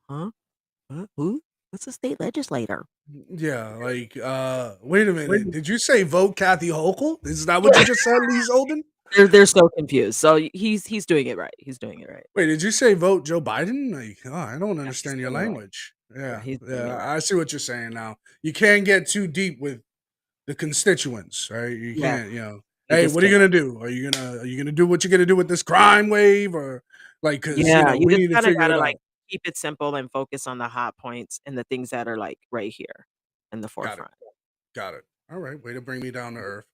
"Huh? What? Who? What's a state legislator?" Yeah, like, wait a minute. Did you say vote Kathy Hochul? Is that what you just said, Lee Zeldin? They're so confused. So he's doing it right. He's doing it right. Wait, did you say vote Joe Biden? Like, oh, I don't Yeah, understand he's your doing it right. language. Yeah, He's doing it yeah, right. I see what you're saying now. You can't get too deep with the constituents, right? You Yeah. can't, you know. You Hey, just what are you can't. gonna do? Are you gonna do what you're gonna do with this crime wave, or like, because Yeah, you we just need to kinda figure gotta it like out. keep it simple and focus on the hot points and the things that are like right here in the Got it, forefront. got it. All right, way to bring me down to earth.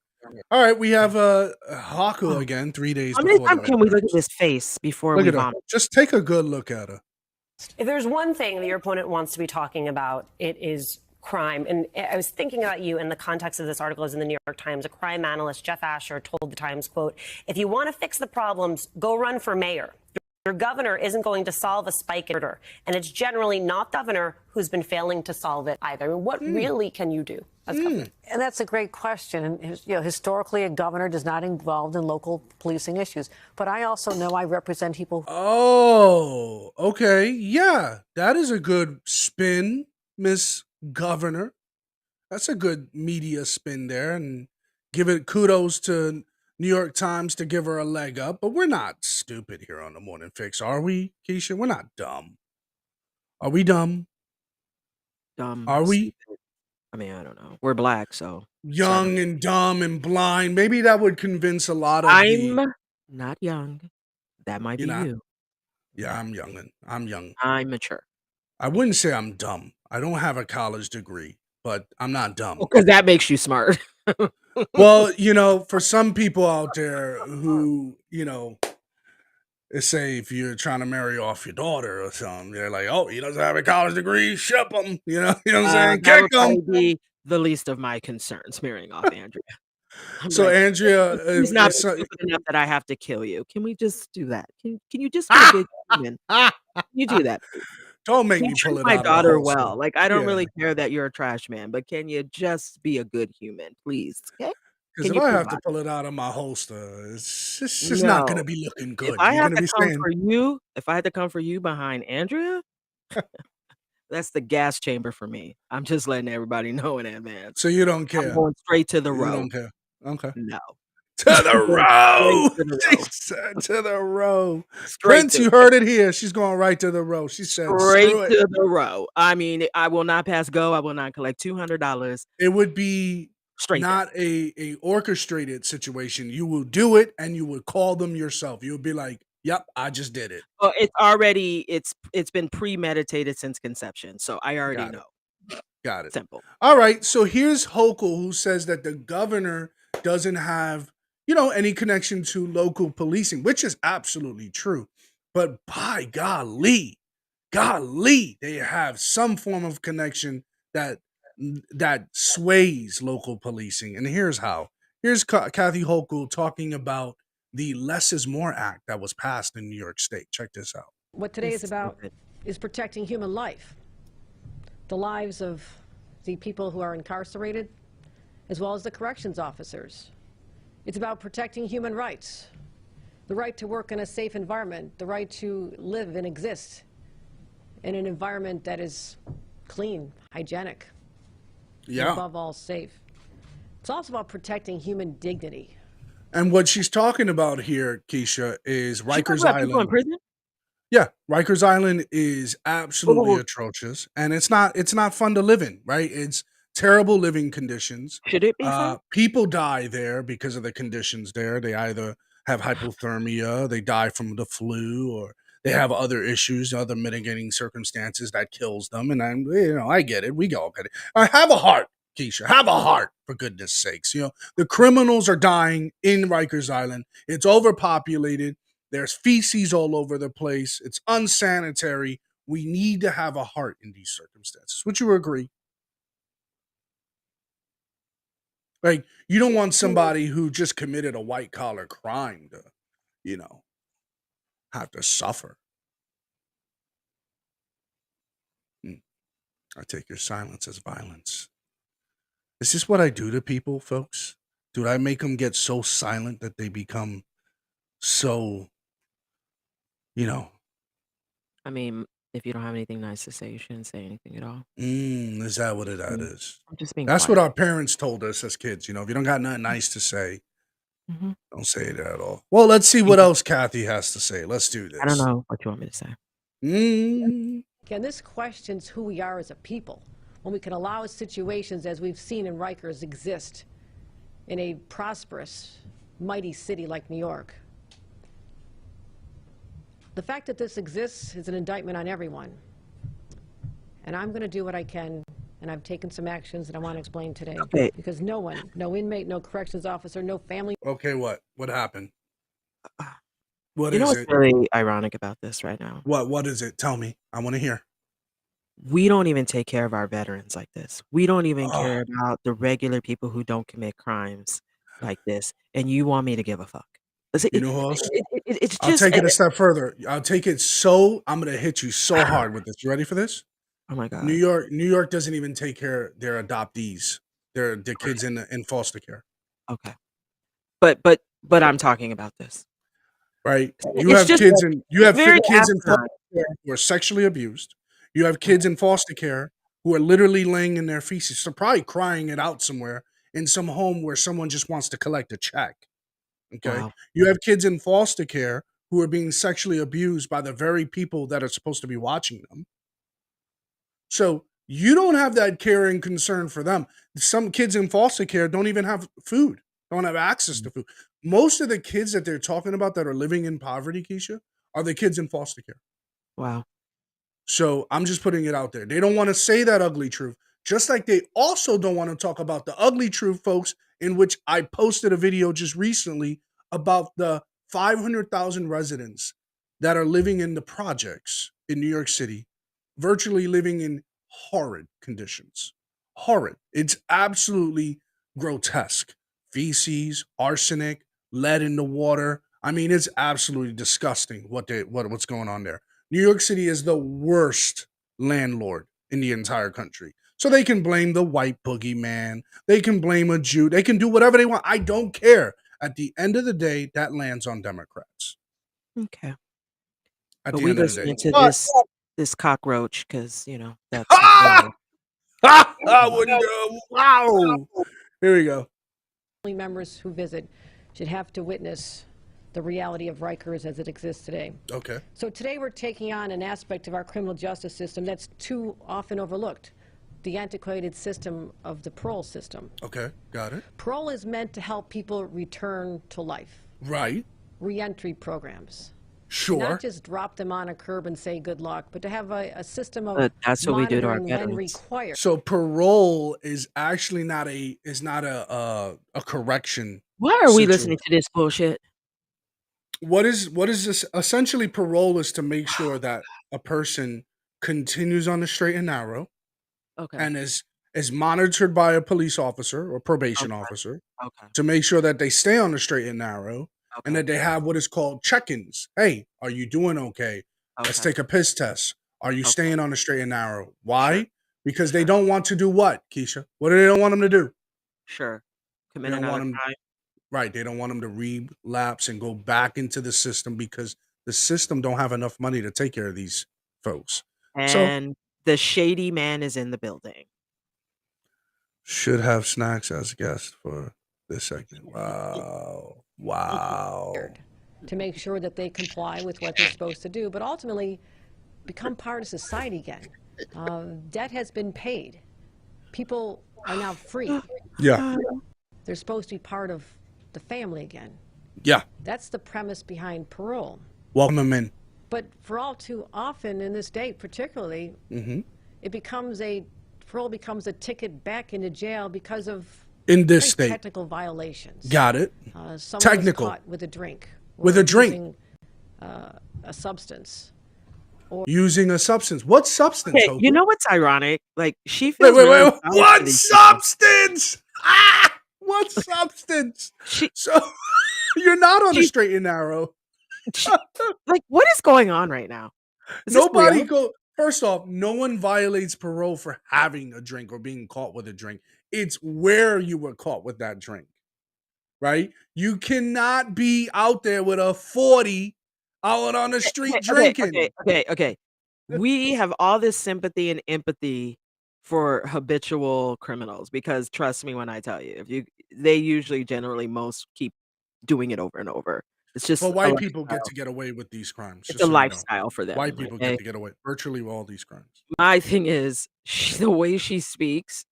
All right, we have Haku Oh, again 3 days how many before the times can we look at midterms. this face before Look we at her. vomit? Just take a good look at her. If there's one thing that your opponent wants to be talking about, it is crime. And I was thinking about you in the context of this article is in the New York Times. A crime analyst, Jeff Asher, told the Times, quote, "If you want to fix the problems, go run for mayor. Your governor isn't going to solve a spike in murder. And it's generally not the governor who's been failing to solve it either." I mean, what really can you do as governor? And that's a great question. And historically, a governor is not involved in local policing issues. But I also know I represent people. Oh, okay. Yeah, that is a good spin, Miss Governor. That's a good media spin there, and give it kudos to New York Times to give her a leg up. But we're not stupid here on the Morning Fix, are we, Keisha? We're not dumb. Are we dumb? Dumb. Are we? Stupid. I mean, I don't know. We're black, so Young and dumb and blind. Maybe that would convince a lot of I'm not young. That might You're be not? you. Yeah, I'm young. I'm young. I'm mature. I wouldn't say I'm dumb. I don't have a college degree, but I'm not dumb. Because that makes you smart. Well, for some people out there who, they say if you're trying to marry off your daughter or something, they're like, oh, he doesn't have a college degree, ship him. You know what I'm saying? That Kick would him. probably be the least of my concerns, marrying off Andrea. I'm So like, Andrea, he's not so, stupid enough that I have to kill you. Can we just do that? Can you just be a good human? Can you do that, please? don't make Can me you pull treat it my out of the daughter holster. well? Like, I don't Yeah. really care that you're a trash man, but can you just be a good human, please? Okay? Because Can if you I have to provide? pull it out of my holster, it's just not going to No. be looking If good. I You're have going to to be come saying, for you, if I had to come for you behind Andrea, that's the gas chamber for me. I'm just letting everybody know in advance. so you don't I'm care. going straight to the You row. don't care. Okay. No. To the I'm going row. straight to the She row. said to the row. Straight Prince, to you heard it here. She's going right to the row. She said, straight screw it. to the row. I mean, I will not pass go. I will not collect $200. It would be Straight there. not a orchestrated situation. You will do it and you would call them yourself. You would be like, yep, I just did it. Well, it's already it's been premeditated since conception, so I already Got it. know. Got it. Simple. All right. So here's Hochul, who says that the governor doesn't have any connection to local policing, which is absolutely true. But by golly, they have some form of connection that sways local policing. And here's how. Here's Kathy Hochul talking about the Less is More Act that was passed in New York State. Check this out. What today is about is protecting human life, the lives of the people who are incarcerated, as well as the corrections officers. It's about protecting human rights, the right to work in a safe environment, the right to live and exist in an environment that is clean, hygienic, and above all safe. It's also about protecting human dignity. And what she's talking about here, Keisha, is Rikers Island. People in prison? Yeah, Rikers Island is absolutely atrocious, and it's not fun to live in, right? It's terrible living conditions. Should it be fun? People die there because of the conditions there. They either have hypothermia, they die from the flu, or they have other issues, other mitigating circumstances that kills them. And I get it. We all get it. Have a heart, Keisha. Have a heart, for goodness sakes. The criminals are dying in Rikers Island. It's overpopulated. There's feces all over the place. It's unsanitary. We need to have a heart in these circumstances. Would you agree? Like, you don't want somebody who just committed a white collar crime to, have to suffer. I take your silence as violence. Is this what I do to people, folks? Do I make them get so silent that they become so, I mean, if you don't have anything nice to say, you shouldn't say anything at all. Is that what that is? I'm just being That's quiet. what our parents told us as kids. If you don't got nothing nice to say, don't say it at all. Well, let's see what else Kathy has to say. Let's do this. I don't know what you want me to say. Again, this questions who we are as a people when we can allow situations as we've seen in Rikers exist in a prosperous, mighty city like New York. The fact that this exists is an indictment on everyone. And I'm going to do what I can, and I've taken some actions that I want to explain today. Okay. Because no one, no inmate, no corrections officer, no family. Okay, what? What happened? What You know is what's it? really ironic about this right now? What is it? Tell me. I want to hear. We don't even take care of our veterans like this. We don't even care about the regular people who don't commit crimes like this. And you want me to give a fuck? You know who else? It's I'll just. take it a step further. I'm going to hit you so hard with this. You ready for this? Oh my God. New York doesn't even take care of their adoptees. Their kids in foster care. Okay. But I'm talking about this. Right? You It's have just kids like- in you have very kids in asinine. foster care who are sexually abused. You have kids in foster care who are literally laying in their feces. So probably crying it out somewhere in some home where someone just wants to collect a check. Okay. Wow. You have kids in foster care who are being sexually abused by the very people that are supposed to be watching them. So you don't have that care and concern for them. Some kids in foster care don't even have food, don't have access to food. Most of the kids that they're talking about that are living in poverty, Keisha, are the kids in foster care. Wow. So I'm just putting it out there. They don't want to say that ugly truth, just like they also don't want to talk about the ugly truth, folks, in which I posted a video just recently about the 500,000 residents that are living in the projects in New York City, virtually living in horrid conditions. Horrid. It's absolutely grotesque. Feces, arsenic, lead in the water. I mean, it's absolutely disgusting what's going on there. New York City is the worst landlord in the entire country. So they can blame the white boogeyman. They can blame a Jew. They can do whatever they want. I don't care. At the end of the day, that lands on Democrats. Okay. At But the we end of the day. listening to this cockroach because that's. I wouldn't go. Wow. Here we go. Family members who visit should have to witness the reality of Rikers as it exists today. Okay. So today we're taking on an aspect of our criminal justice system that's too often overlooked, the antiquated system of the parole system. Okay, got it. Parole is meant to help people return to life. Right. Reentry programs. Sure. Not just drop them on a curb and say good luck, but to have a system of But that's what we do to our monitoring when veterans. required. So parole is actually not a correction Why are we listening to this bullshit? What is this? Essentially, parole is to make sure that a person continues on the straight and narrow Okay. and is monitored by a police officer or probation Okay. officer Okay. to make sure that they stay on the straight and narrow and Okay. that they have what is called check-ins. Hey, are you doing okay? Let's Okay. take a piss test. Are you Okay. staying on the straight and narrow? Sure. Why? Because they Sure. don't want to do what, Keisha? What do they don't want them to do? Sure. They Commit don't want another them crime. right. They don't want them to relapse and go back into the system because the system don't have enough money to take care of these folks. So And the shady man is in the building. should have snacks as guests for this segment. Wow. Wow. to make sure that they comply with what they're supposed to do, but ultimately become part of society again. Debt has been paid. People are now free. Yeah. They're supposed to be part of the family again. Yeah. That's the premise behind parole. Welcome them in. But for all too often in this state, particularly, parole becomes a ticket back into jail because of In this very state. technical violations. Got it. Someone Technical. was caught with a drink. With or a drink. Using, a substance. Using a substance. What substance, Okay, Hoku? you know what's ironic? Like she Wait, feels wait, really wait. sorry for What these people. substance? Ah! What substance? So you're not on the She- straight and narrow. Like, what is going on right now? Is this Nobody real? go. First off, no one violates parole for having a drink or being caught with a drink. It's where you were caught with that drink, right? You cannot be out there with a 40 out on the street drinking. Okay. We have all this sympathy and empathy for habitual criminals because trust me when I tell you, they usually generally most keep doing it over and over. It's just But a white people get lifestyle. to get away with these crimes, It's just a so you know. lifestyle for them. White people Okay? get to get away virtually with all these crimes. My thing is the way she speaks.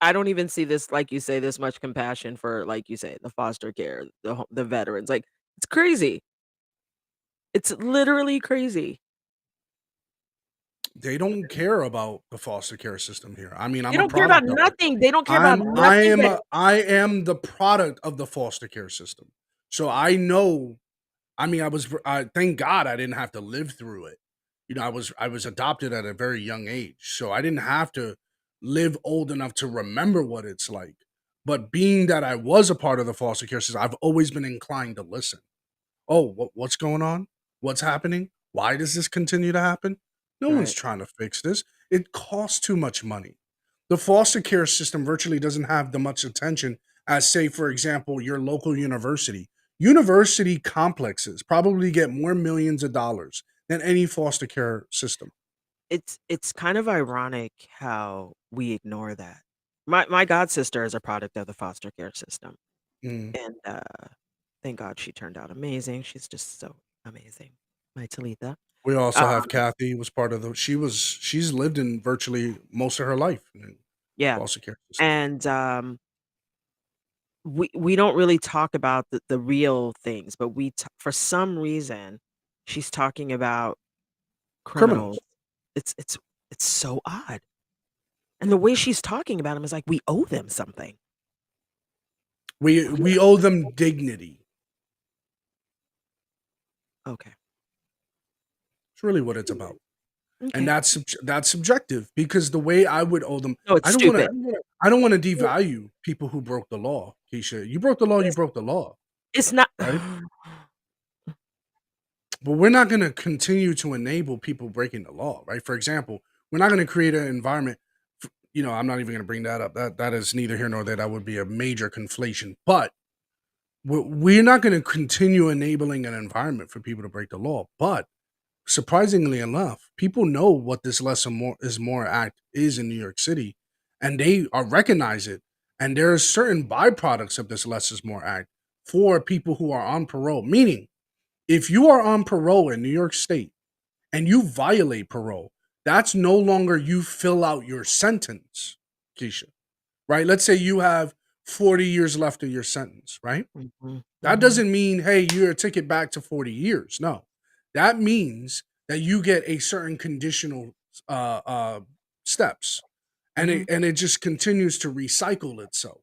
I don't even see this, like you say, this much compassion for, like you say, the foster care, the veterans. Like it's crazy. It's literally crazy. They don't care about the foster care system here. I mean, They I'm a don't care about product of it. nothing. They don't care about nothing. I am the product of the foster care system. So I know. I mean, thank God I didn't have to live through it. You know, I was adopted at a very young age, so I didn't have to live old enough to remember what it's like. But being that I was a part of the foster care system, I've always been inclined to listen. Oh, what's going on? What's happening? Why does this continue to happen? No one's Right. trying to fix this. It costs too much money. The foster care system virtually doesn't have the much attention as, say, for example, your local university. University complexes probably get more millions of dollars than any foster care system. It's kind of ironic how we ignore that. My god sister is a product of the foster care system, Mm. and thank God she turned out amazing. She's just so amazing, my Talitha. We also have Um, Kathy was part of the. She's lived in virtually most of her life in the yeah, foster care system. and we don't really talk about the real things, but for some reason she's talking about criminals. Criminals. It's so odd, and the way she's talking about them is like we owe them something. We owe them dignity. Okay. It's really what it's about. Okay. And that's subjective because the way I would owe them, No, it's I don't stupid. want to devalue people who broke the law, Keisha. You broke the law, you broke the law. It's not Right? But we're not going to continue to enable people breaking the law, right? For example, we're not going to create an environment. I'm not even going to bring that up. That is neither here nor there. That would be a major conflation. But we're not going to continue enabling an environment for people to break the law. But surprisingly enough, people know what this less is more act is in New York City, and they recognize it. And there are certain byproducts of this less is more act for people who are on parole. Meaning, if you are on parole in New York State and you violate parole, that's no longer you fill out your sentence, Keisha. Right? Let's say you have 40 years left of your sentence, right? That doesn't mean, hey, you're a ticket back to 40 years. No. That means that you get a certain conditional steps. And it just continues to recycle itself.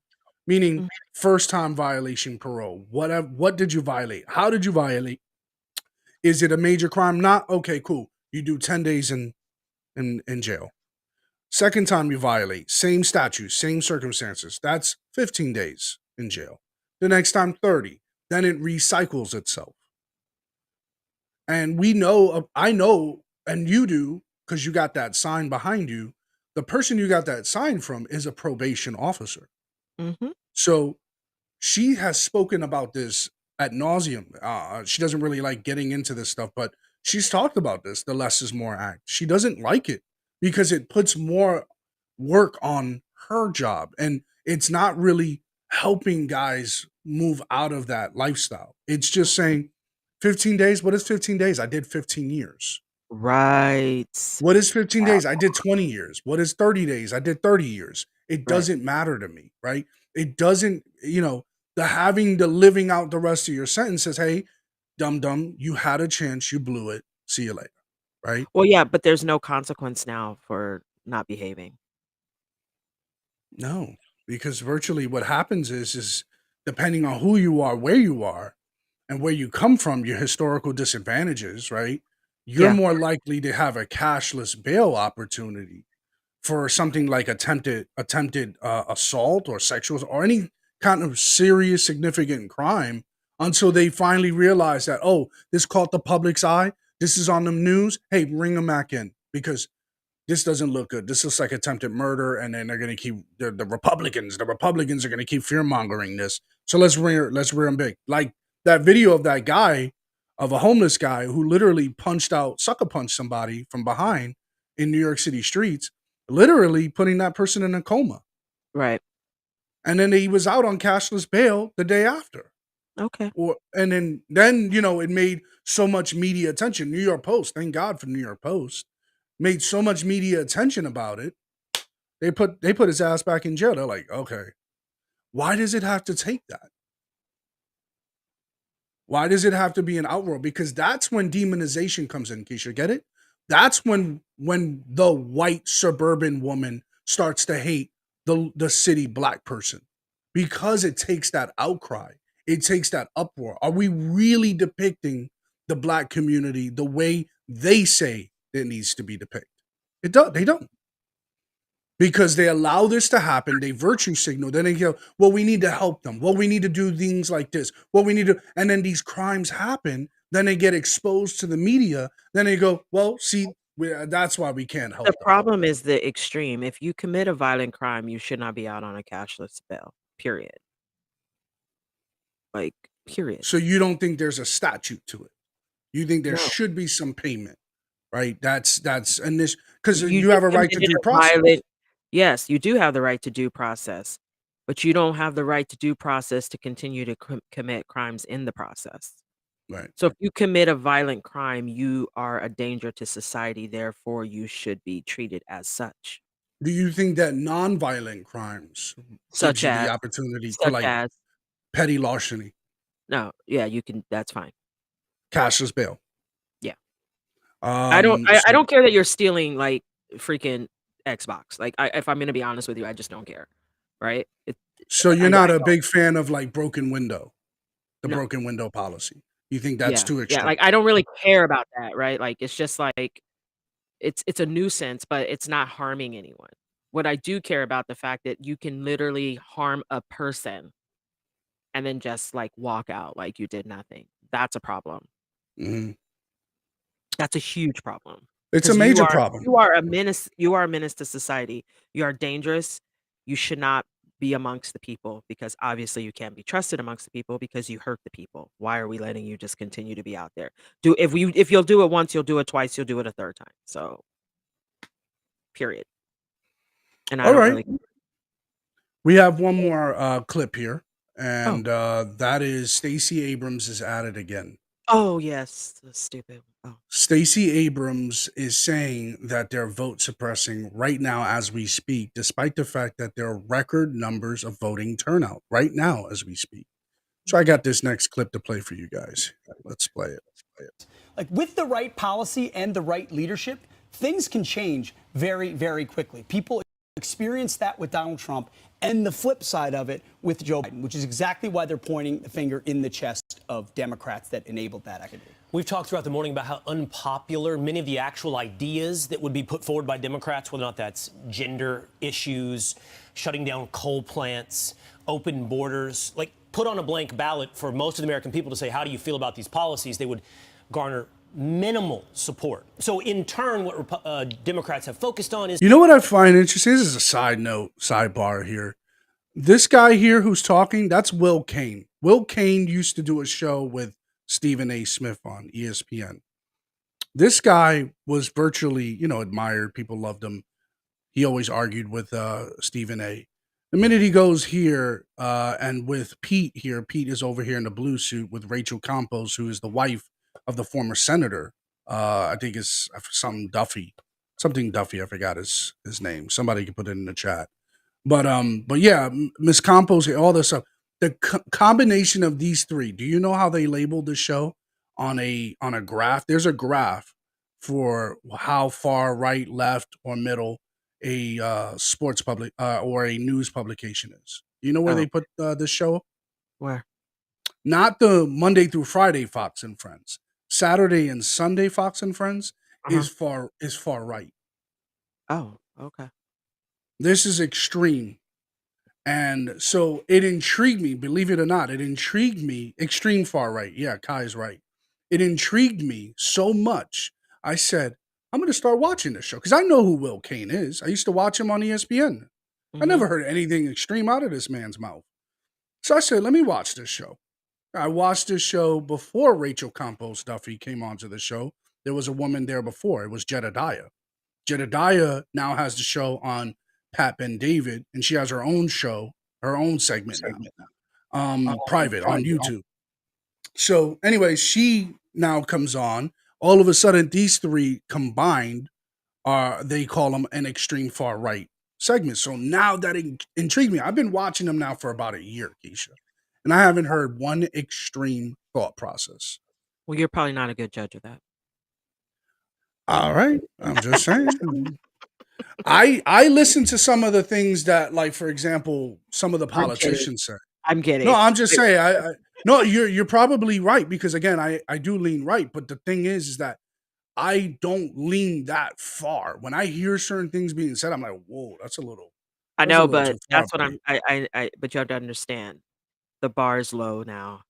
meaning first time violation parole. What did you violate? How did you violate? Is it a major crime? Not okay, cool. You do 10 days in jail. Second time you violate, same statute, same circumstances. That's 15 days in jail. The next time 30. Then it recycles itself. And we know, I know, and you do, because you got that sign behind you. The person you got that sign from is a probation officer. Mm-hmm. So she has spoken about this ad nauseum. She doesn't really like getting into this stuff, but she's talked about this, the less is more act. She doesn't like it because it puts more work on her job. And it's not really helping guys move out of that lifestyle. It's just saying 15 days. What is 15 days? I did 15 years. Right. What is 15 days? I did 20 years. What is 30 days? I did 30 years. It doesn't matter to me, right? It doesn't, the living out the rest of your sentence says, hey, dum, you had a chance, you blew it. See you later, right? Well, yeah, but there's no consequence now for not behaving. No, because virtually what happens is depending on who you are, where you are, and where you come from, your historical disadvantages, right? You're Yeah. more likely to have a cashless bail opportunity for something like attempted assault or sexual or any kind of serious significant crime until they finally realize that, oh, this caught the public's eye. This is on the news. Hey, bring them back in because this doesn't look good. This looks like attempted murder, and then they're going to keep the Republicans. The Republicans are going to keep fear mongering this. So let's rear them big. Like that video of that guy, of a homeless guy who literally sucker punched somebody from behind in New York City streets, literally putting that person in a coma. Right. And then he was out on cashless bail the day after. Okay. And then it made so much media attention. New York Post, thank God for New York Post, made so much media attention about it. They put his ass back in jail. They're like, okay, why does it have to take that? Why does it have to be an outroar? Because that's when demonization comes in, Keisha. Get it? That's when the white suburban woman starts to hate the city black person. Because it takes that outcry. It takes that uproar. Are we really depicting the black community the way they say it needs to be depicted? They don't. Because they allow this to happen, they virtue signal, then they go, well, we need to help them. Well, we need to do things like this. Well, we need to, and then these crimes happen, then they get exposed to the media, then they go, well, see, that's why we can't help The them. problem is the extreme. If you commit a violent crime, you should not be out on a cashless bail, period. Like, period. So you don't think there's a statute to it? You think there No. should be some payment, right? That's and this because You you just have a right to committed due a process. Yes, you do have the right to due process, but you don't have the right to due process to continue to commit crimes in the process. Right. So if you commit a violent crime, you are a danger to society, therefore you should be treated as such. Do you think that non-violent crimes gives Such you the as opportunity for like petty larceny, No, yeah, you can, that's fine. cashless bail? Yeah. I don't So care that you're stealing like freaking Xbox. Like if I'm gonna be honest with you, I just don't care. Right? you're I not a don't. big fan of like broken window, the No. broken window policy. You think that's Yeah. too Yeah, extreme? like I don't really care about that, right? Like it's just like it's a nuisance, but it's not harming anyone. What I do care about the fact that you can literally harm a person and then just like walk out like you did nothing. That's a problem. Mhm. That's a huge problem. It's a 'Cause major problem. you are a menace to society. You are dangerous. You should not be amongst the people because obviously you can't be trusted amongst the people because you hurt the people. Why are we letting you just continue to be out there? If you'll do it once, you'll do it twice, you'll do it a third time. So period. And I All don't right. really We have one more clip here, Oh. and that is Stacey Abrams is at it again. Oh, yes. That's stupid. Oh. Stacey Abrams is saying that they're vote suppressing right now as we speak, despite the fact that there are record numbers of voting turnout right now as we speak. So I got this next clip to play for you guys. Let's play it. Like with the right policy and the right leadership, things can change very, very quickly. People experienced that with Donald Trump and the flip side of it with Joe Biden, which is exactly why they're pointing the finger in the chest of Democrats that enabled that activity. We've talked throughout the morning about how unpopular many of the actual ideas that would be put forward by Democrats, whether or not that's gender issues, shutting down coal plants, open borders, like put on a blank ballot for most of the American people to say, how do you feel about these policies? They would garner minimal support. So in turn, what Democrats have focused on is... You know what I find interesting? This is a side note, sidebar here. This guy here who's talking, that's Will Cain. Will Cain used to do a show with Stephen A. Smith on ESPN. This guy was virtually, admired. People loved him. He always argued with Stephen A. The minute he goes here and with Pete here, Pete is over here in the blue suit with Rachel Campos, who is the wife of the former senator. I think it's something Duffy. I forgot his name. Somebody can put it in the chat. But yeah, Miss Campos, all this stuff. The combination of these three. Do you know how they labeled the show on a graph? There's a graph for how far right, left, or middle a sports public or a news publication is. You know where they put this show? Where? Not the Monday through Friday Fox and Friends. Saturday and Sunday Fox and Friends is far right. Oh, okay. This is extreme. And so it intrigued me, believe it or not. It intrigued me. Extreme far right. Yeah, Kai is right. It intrigued me so much. I said, I'm going to start watching this show because I know who Will Cain is. I used to watch him on ESPN. I never heard anything extreme out of this man's mouth. So I said, let me watch this show. I watched this show before Rachel Campos Duffy came onto the show. There was a woman there before. It was Jedediah. Jedediah now has the show on Pat Ben David, and she has her own show, her own segment now, private on YouTube. So anyway, she now comes on. All of a sudden, these three combined they call them an extreme far right segment. So now that intrigued me. I've been watching them now for about a year, Keisha, and I haven't heard one extreme thought process. Well, you're probably not a good judge of that. All right, I'm just saying. I listen to some of the things that, like, for example, some of the politicians say. I'm kidding. No, I'm just saying. No, you're probably right because again, I do lean right, but the thing is that I don't lean that far. When I hear certain things being said, I'm like, whoa, that's a little. I know, but that's what but you have to understand, the bar is low now.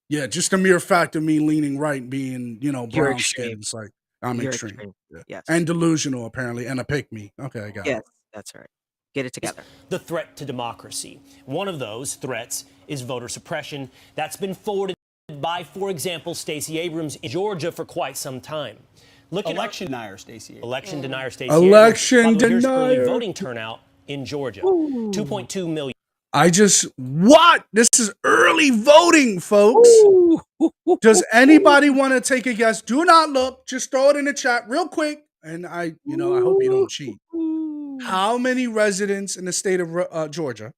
Yeah, just the mere fact of me leaning right, being brown extreme. skin, it's like I'm You're extreme. Yeah. Yes. And delusional apparently, and a pick me. Okay, I got it. Yes, that's right. Get it together. The threat to democracy. One of those threats is voter suppression. That's been forwarded by, for example, Stacey Abrams in Georgia for quite some time. Look at election denier Stacey Abrams. Election denier Stacey Election Abrams. Here's early denier. voting turnout in Georgia. 2.2 million. This is early voting, folks. Does anybody want to take a guess? Do not look. Just throw it in the chat real quick. And I hope you don't cheat. How many residents in the state of Georgia?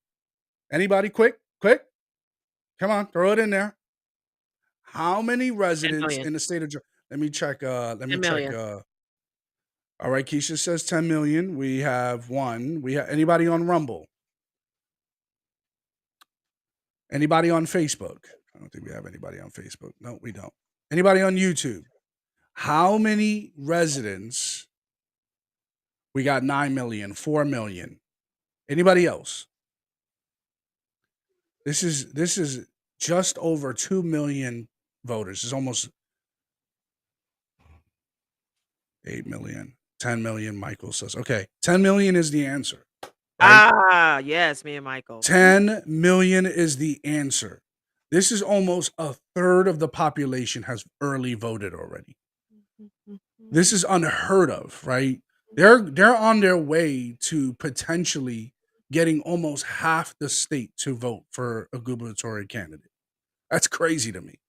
Anybody? Quick. Come on, throw it in there. How many residents in the state of Georgia? Let me check. All right, Keisha says 10 million. We have one. We have anybody on Rumble? Anybody on Facebook? I don't think we have anybody on Facebook. No, we don't. Anybody on YouTube? How many residents? We got 9 million, 4 million. Anybody else? This is just over 2 million voters. It's almost 8 million, 10 million, Michael says. Okay, 10 million is the answer. Right? Yes, me and Michael. 10 million is the answer. This is almost a third of the population has early voted already. This is unheard of, right? They're on their way to potentially getting almost half the state to vote for a gubernatorial candidate. That's crazy to me.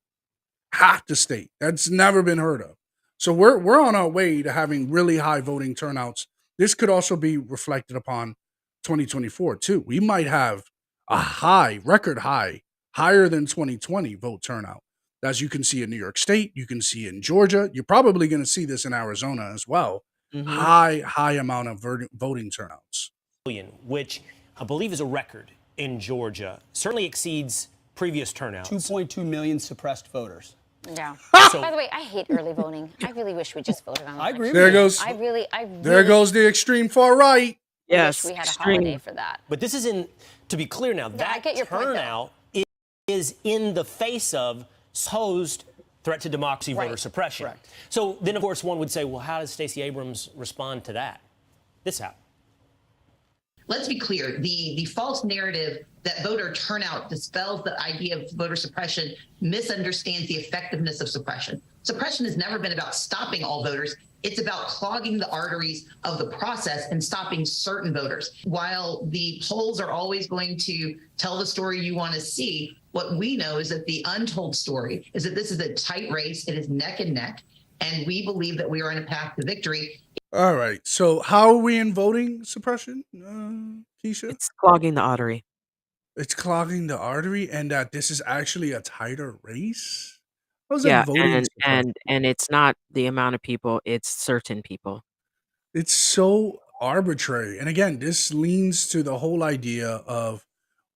Half the state. That's never been heard of. So we're on our way to having really high voting turnouts. This could also be reflected upon 2024 too. We might have a record high, higher than 2020 vote turnout. As you can see in New York State, you can see in Georgia. You're probably going to see this in Arizona as well. High amount of voting turnouts. million, which I believe is a record in Georgia. Certainly exceeds previous turnouts. 2.2 million suppressed voters. Yeah. So- By the way, I hate early voting. I really wish we just voted on. I agree. There goes. I really. There goes the extreme far right. Yes, wish we had a extreme. holiday for that. But this isn't, to be clear now, I that get your point, though. turnout is in the face of supposed threat to democracy, voter Right. suppression. Correct. So then, of course, one would say, well, how does Stacey Abrams respond to that? This happened. Let's be clear, the false narrative that voter turnout dispels the idea of voter suppression misunderstands the effectiveness of suppression. Suppression has never been about stopping all voters. It's about clogging the arteries of the process and stopping certain voters. While the polls are always going to tell the story you want to see, what we know is that the untold story is that this is a tight race. It is neck and neck. And we believe that we are on a path to victory. All right. So how are we in voting suppression, Keisha? It's clogging the artery. It's clogging the artery, and that this is actually a tighter race. How's Yeah, that voting suppression? and it's not the amount of people; it's certain people. It's so arbitrary. And again, this leans to the whole idea of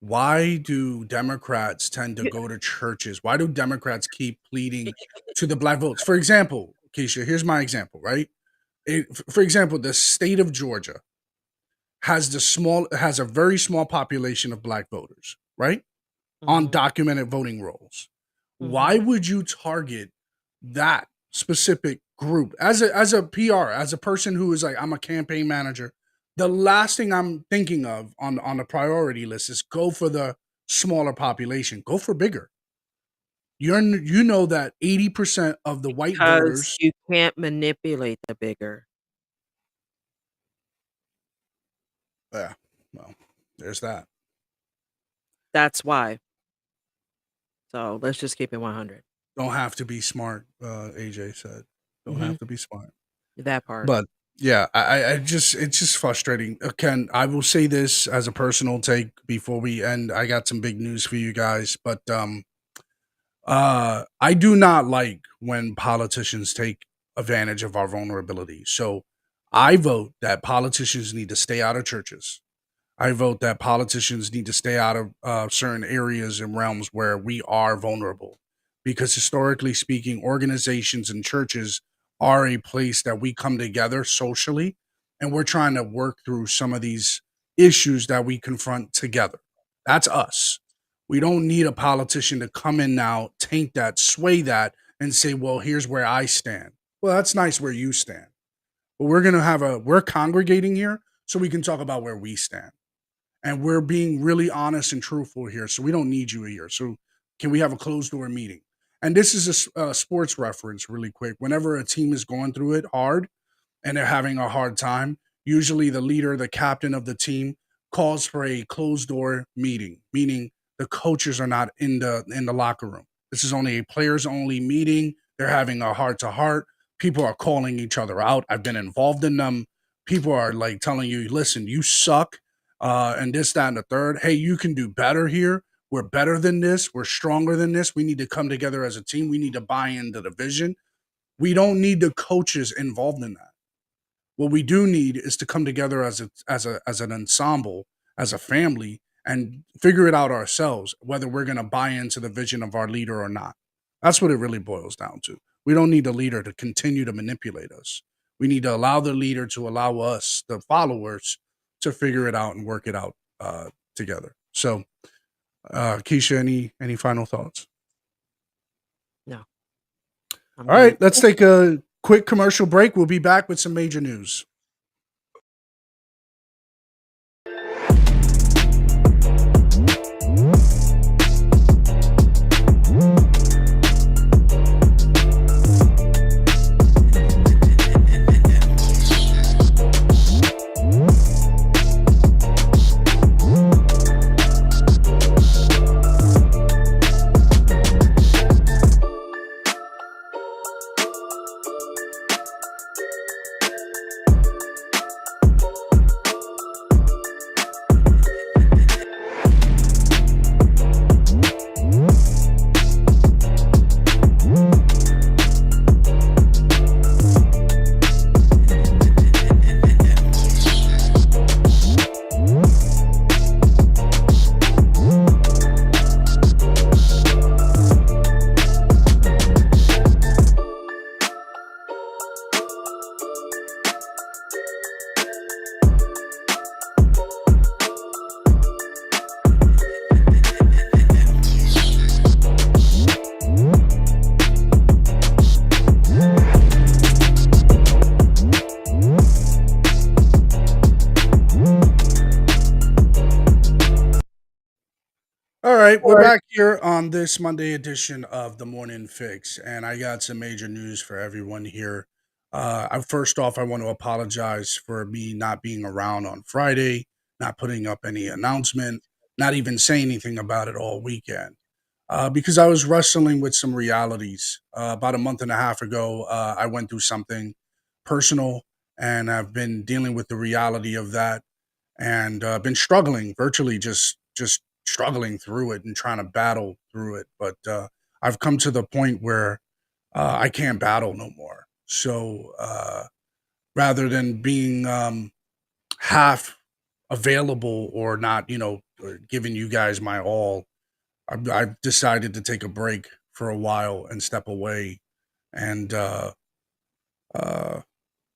why do Democrats tend to go to churches? Why do Democrats keep pleading to the black votes? For example, Keisha, here's my example, right? For example, the state of Georgia has a very small population of black voters, right? On documented voting rolls. Why would you target that specific group as a PR, as a person who is like, I'm a campaign manager? The last thing I'm thinking of on the priority list is go for the smaller population. Go for bigger. You know that 80% of the white Because voters. you can't manipulate the bigger. Yeah, well, there's that. That's why. So let's just keep it 100. Don't have to be smart, AJ said. Don't have to be smart. That part. But yeah, it's just frustrating. Ken, I will say this as a personal take before we end. I got some big news for you guys, but I do not like when politicians take advantage of our vulnerability. So I vote that politicians need to stay out of churches. I vote that politicians need to stay out of certain areas and realms where we are vulnerable. Because historically speaking, organizations and churches are a place that we come together socially, and we're trying to work through some of these issues that we confront together. That's us. We don't need a politician to come in now, taint that, sway that, and say, well, here's where I stand. Well, that's nice where you stand. But we're congregating here so we can talk about where we stand. And we're being really honest and truthful here. So we don't need you here. So can we have a closed door meeting? And this is a sports reference really quick. Whenever a team is going through it hard and they're having a hard time, usually the leader, the captain of the team calls for a closed door meeting, meaning the coaches are not in the locker room. This is only a players only meeting. They're having a heart to heart. People are calling each other out. I've been involved in them. People are like telling you, listen, you suck. And this, that, and the third. Hey, you can do better here. We're better than this. We're stronger than this. We need to come together as a team. We need to buy into the vision. We don't need the coaches involved in that. What we do need is to come together as an ensemble, as a family, and figure it out ourselves, whether we're going to buy into the vision of our leader or not. That's what it really boils down to. We don't need the leader to continue to manipulate us. We need to allow the leader to allow us, the followers, to figure it out and work it out together. So, Keisha, any final thoughts? No. All right, let's take a quick commercial break. We'll be back with some major news. right, we're back here on this Monday edition of the Morning Fix, and I got some major news for everyone here. First off, I want to apologize for me not being around on Friday, not putting up any announcement, not even saying anything about it all weekend, because I was wrestling with some realities. About a month and a half ago, I went through something personal, and I've been dealing with the reality of that, and been struggling, virtually just struggling through it and trying to battle through it. But I've come to the point where I can't battle no more. So rather than being half available or not, giving you guys my all, I've decided to take a break for a while and step away and uh,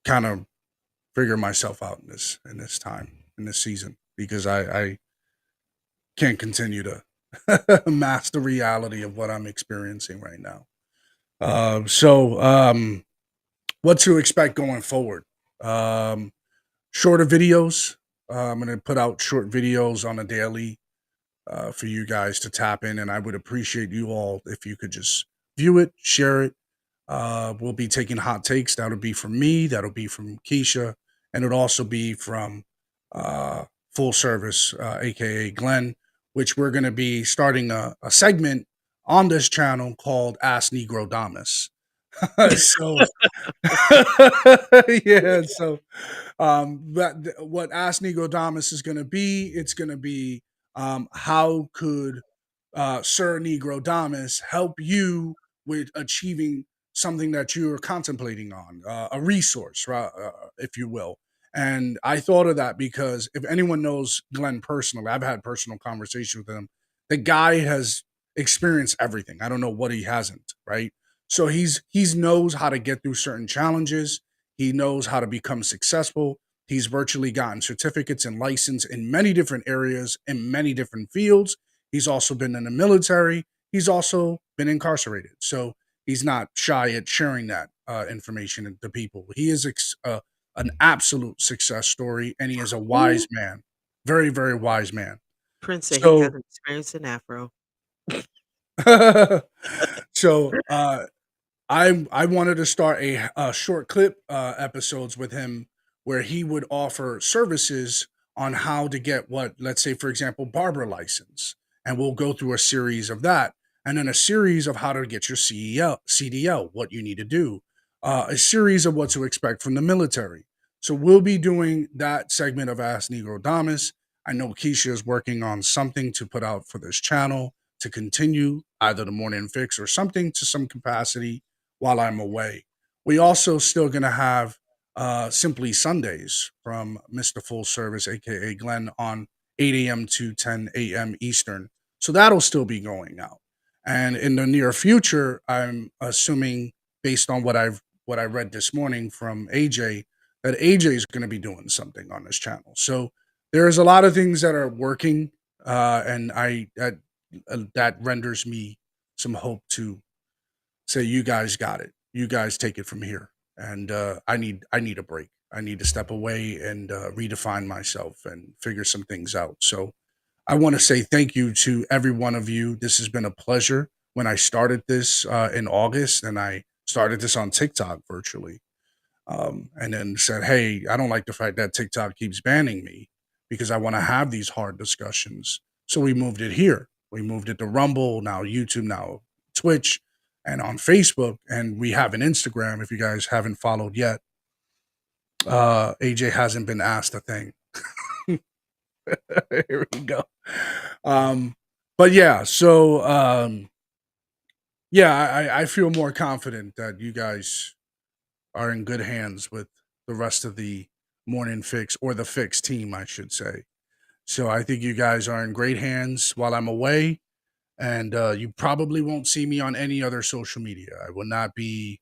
kind of figure myself out in this time in this season because I can't continue to mask the reality of what I'm experiencing right now. So what to expect going forward? Um, Shorter videos. I'm going to put out short videos on a daily for you guys to tap in, and I would appreciate you all if you could just view it, share it. We'll be taking hot takes. That'll be from me. That'll be from Keisha, and it'll also be from uh, Full Service, aka Glenn, which we're going to be starting a segment on this channel called Ask Negro Damas. So yeah, so what Ask Negrodamus is going to be, it's going to be how could Sir Negrodamus help you with achieving something that you're contemplating on, a resource, if you will. And I thought of that because if anyone knows Glenn personally, I've had personal conversations with him. The guy has experienced everything. I don't know what he hasn't, right? So he's knows how to get through certain challenges. He knows how to become successful. He's virtually gotten certificates and license in many different areas in many different fields. He's also been in the military. He's also been incarcerated. So he's not shy at sharing that information to people. He is an absolute success story, and he is a wise man, very very wise man. Prince said he So has experience in Afro. so I wanted to start a short clip episodes with him where he would offer services on how to get what, let's say, for example, barber license, and we'll go through a series of that, and then a series of how to get your CDL, what you need to do, a series of what to expect from the military. So we'll be doing that segment of Ask Negro Damas. I know Keisha is working on something to put out for this channel to continue either the morning fix or something to some capacity while I'm away. We also still gonna have Simply Sundays from Mr. Full Service, aka Glenn, on 8 a.m. to 10 a.m. Eastern. So that'll still be going out. And in the near future, I'm assuming, based on what I read this morning from AJ, that AJ is going to be doing something on this channel. So there's a lot of things that are working, and that renders me some hope to say, you guys got it. You guys take it from here. And I need a break. I need to step away and redefine myself and figure some things out. So I want to say thank you to every one of you. This has been a pleasure. When I started this in August, and I started this on TikTok virtually, and then said, "Hey, I don't like the fact that TikTok keeps banning me because I want to have these hard discussions." So we moved it here. We moved it to Rumble, now YouTube, now Twitch, and on Facebook, and we have an Instagram. If you guys haven't followed yet, AJ hasn't been asked a thing. Here we go. But yeah, so yeah, I feel more confident that you guys are in good hands with the rest of the Morning Fix, or the Fix team, I should say. So I think you guys are in great hands while I'm away, and you probably won't see me on any other social media. I will not be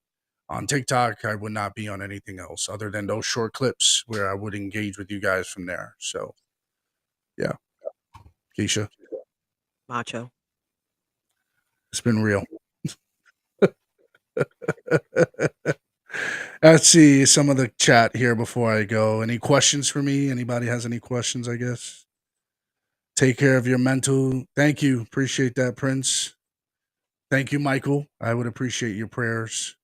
on TikTok. I would not be on anything else other than those short clips where I would engage with you guys from there. So yeah, Keisha, Macho. it's been real. Let's see some of the chat here before I go. Any questions for me? Anybody has any questions, I guess? Take care of your mental. Thank you. Appreciate that, Prince. Thank you, Michael. I would appreciate your prayers.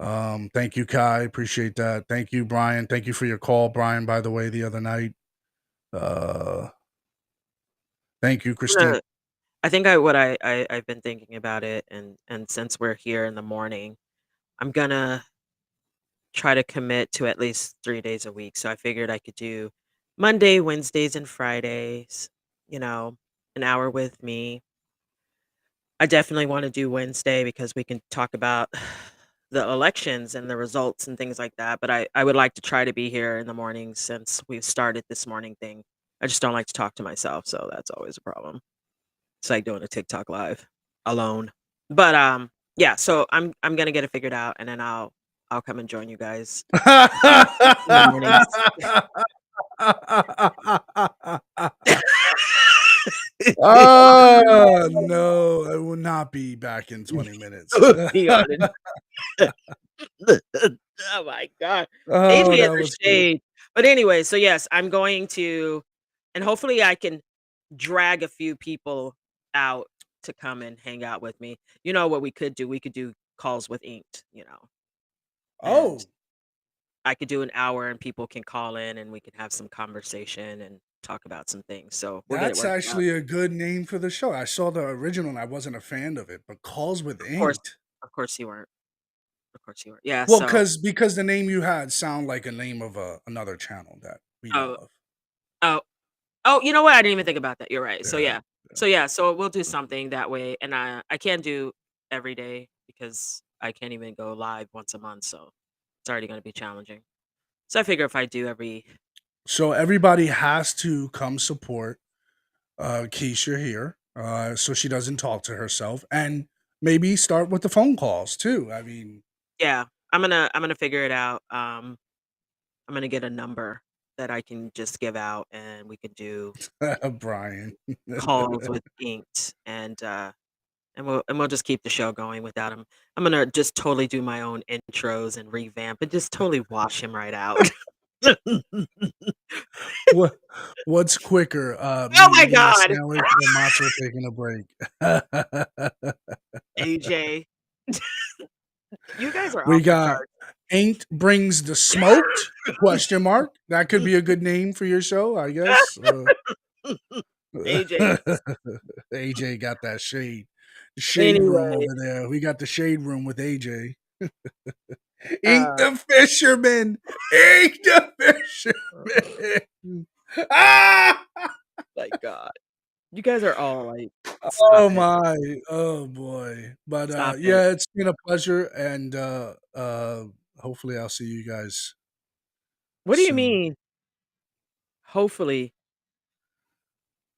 Thank you, Kai. Appreciate that. Thank you, Brian. Thank you for your call, Brian, by the way, the other night. Thank you, Christine. I think I've been thinking about it, and since we're here in the morning, I'm gonna try to commit to at least 3 days a week. So I figured I could do Monday, Wednesdays, and Fridays. You know, an hour with me. I definitely want to do Wednesday because we can talk about the elections and the results and things like that. But I would like to try to be here in the morning since we've started this morning thing. I just don't like to talk to myself, so that's always a problem. It's like doing a TikTok live alone. But yeah, so I'm gonna get it figured out, and then I'll come and join you guys in the mornings. Oh no, I will not be back in 20 minutes. Be on it. Oh my god. Oh, AJ is that a was good. shade. But anyway, so yes, I'm going to, and hopefully I can drag a few people out to come and hang out with me. You know what we could do? We could do calls with Inked, and Oh, I could do an hour and people can call in and we can have some conversation and talk about some things. So we'll get it that's worked out. actually a good name for the show. I saw the original and I wasn't a fan of it, but Calls with Inked. Of course you weren't. Of course you weren't. Yeah, Well, so because the name you had sound like a name of another channel that we know oh of. oh oh, you know what? I didn't even think about that. You're right. So Yeah. yeah. So yeah, so we'll do something that way. And I can't do every day because I can't even go live once a month, so it's already gonna be challenging. So I figure if I do every So everybody has to come support Keisha here, so she doesn't talk to herself, and maybe start with the phone calls too. I mean, yeah, I'm gonna figure it out. I'm gonna get a number that I can just give out and we can do Brian. calls with Inked and we'll just keep the show going without him. I'm gonna just totally do my own intros and revamp and just totally wash him right out. what what's quicker, Oh me my eating a god. sandwich or Macho taking a break? AJ. You guys are We off the got charts. Ain't brings the smoked question mark. That could be a good name for your show, I guess. AJ. AJ got that shade room Anyway, over there. We got the shade room with AJ. Ink uh the fisherman. Ink the fisherman. Ah! my god. You guys are all like, Oh stop it. my. Oh boy. But Stop it. yeah, it's been a pleasure and hopefully I'll see you guys What do you soon. mean? Hopefully.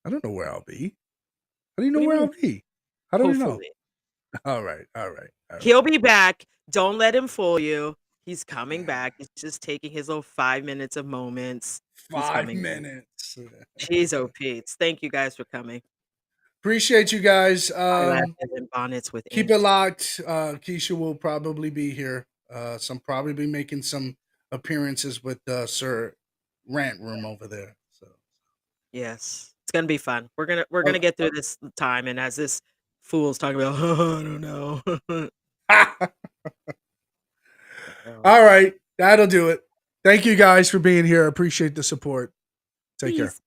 I don't know where I'll be. How do you know What do you where I'll mean? be? How do we know? Hopefully. All right. All right. All right. He'll be back. Don't let him fool you. He's coming back. He's just taking his little 5 minutes of moments. He's 5 coming back. minutes. Jeez, oh Pete's. Thank you guys for coming. Appreciate you guys. Eyelashes and bonnets with Keep ink. it locked. Keisha will probably be here. Some probably be making some appearances with Sir Rant Room over there. So Yes. It's gonna be fun. We're gonna get through this time, and as this fool's talking about, I don't know. all right, that'll do it. Thank you guys for being here. Appreciate the support. Take care. Peace.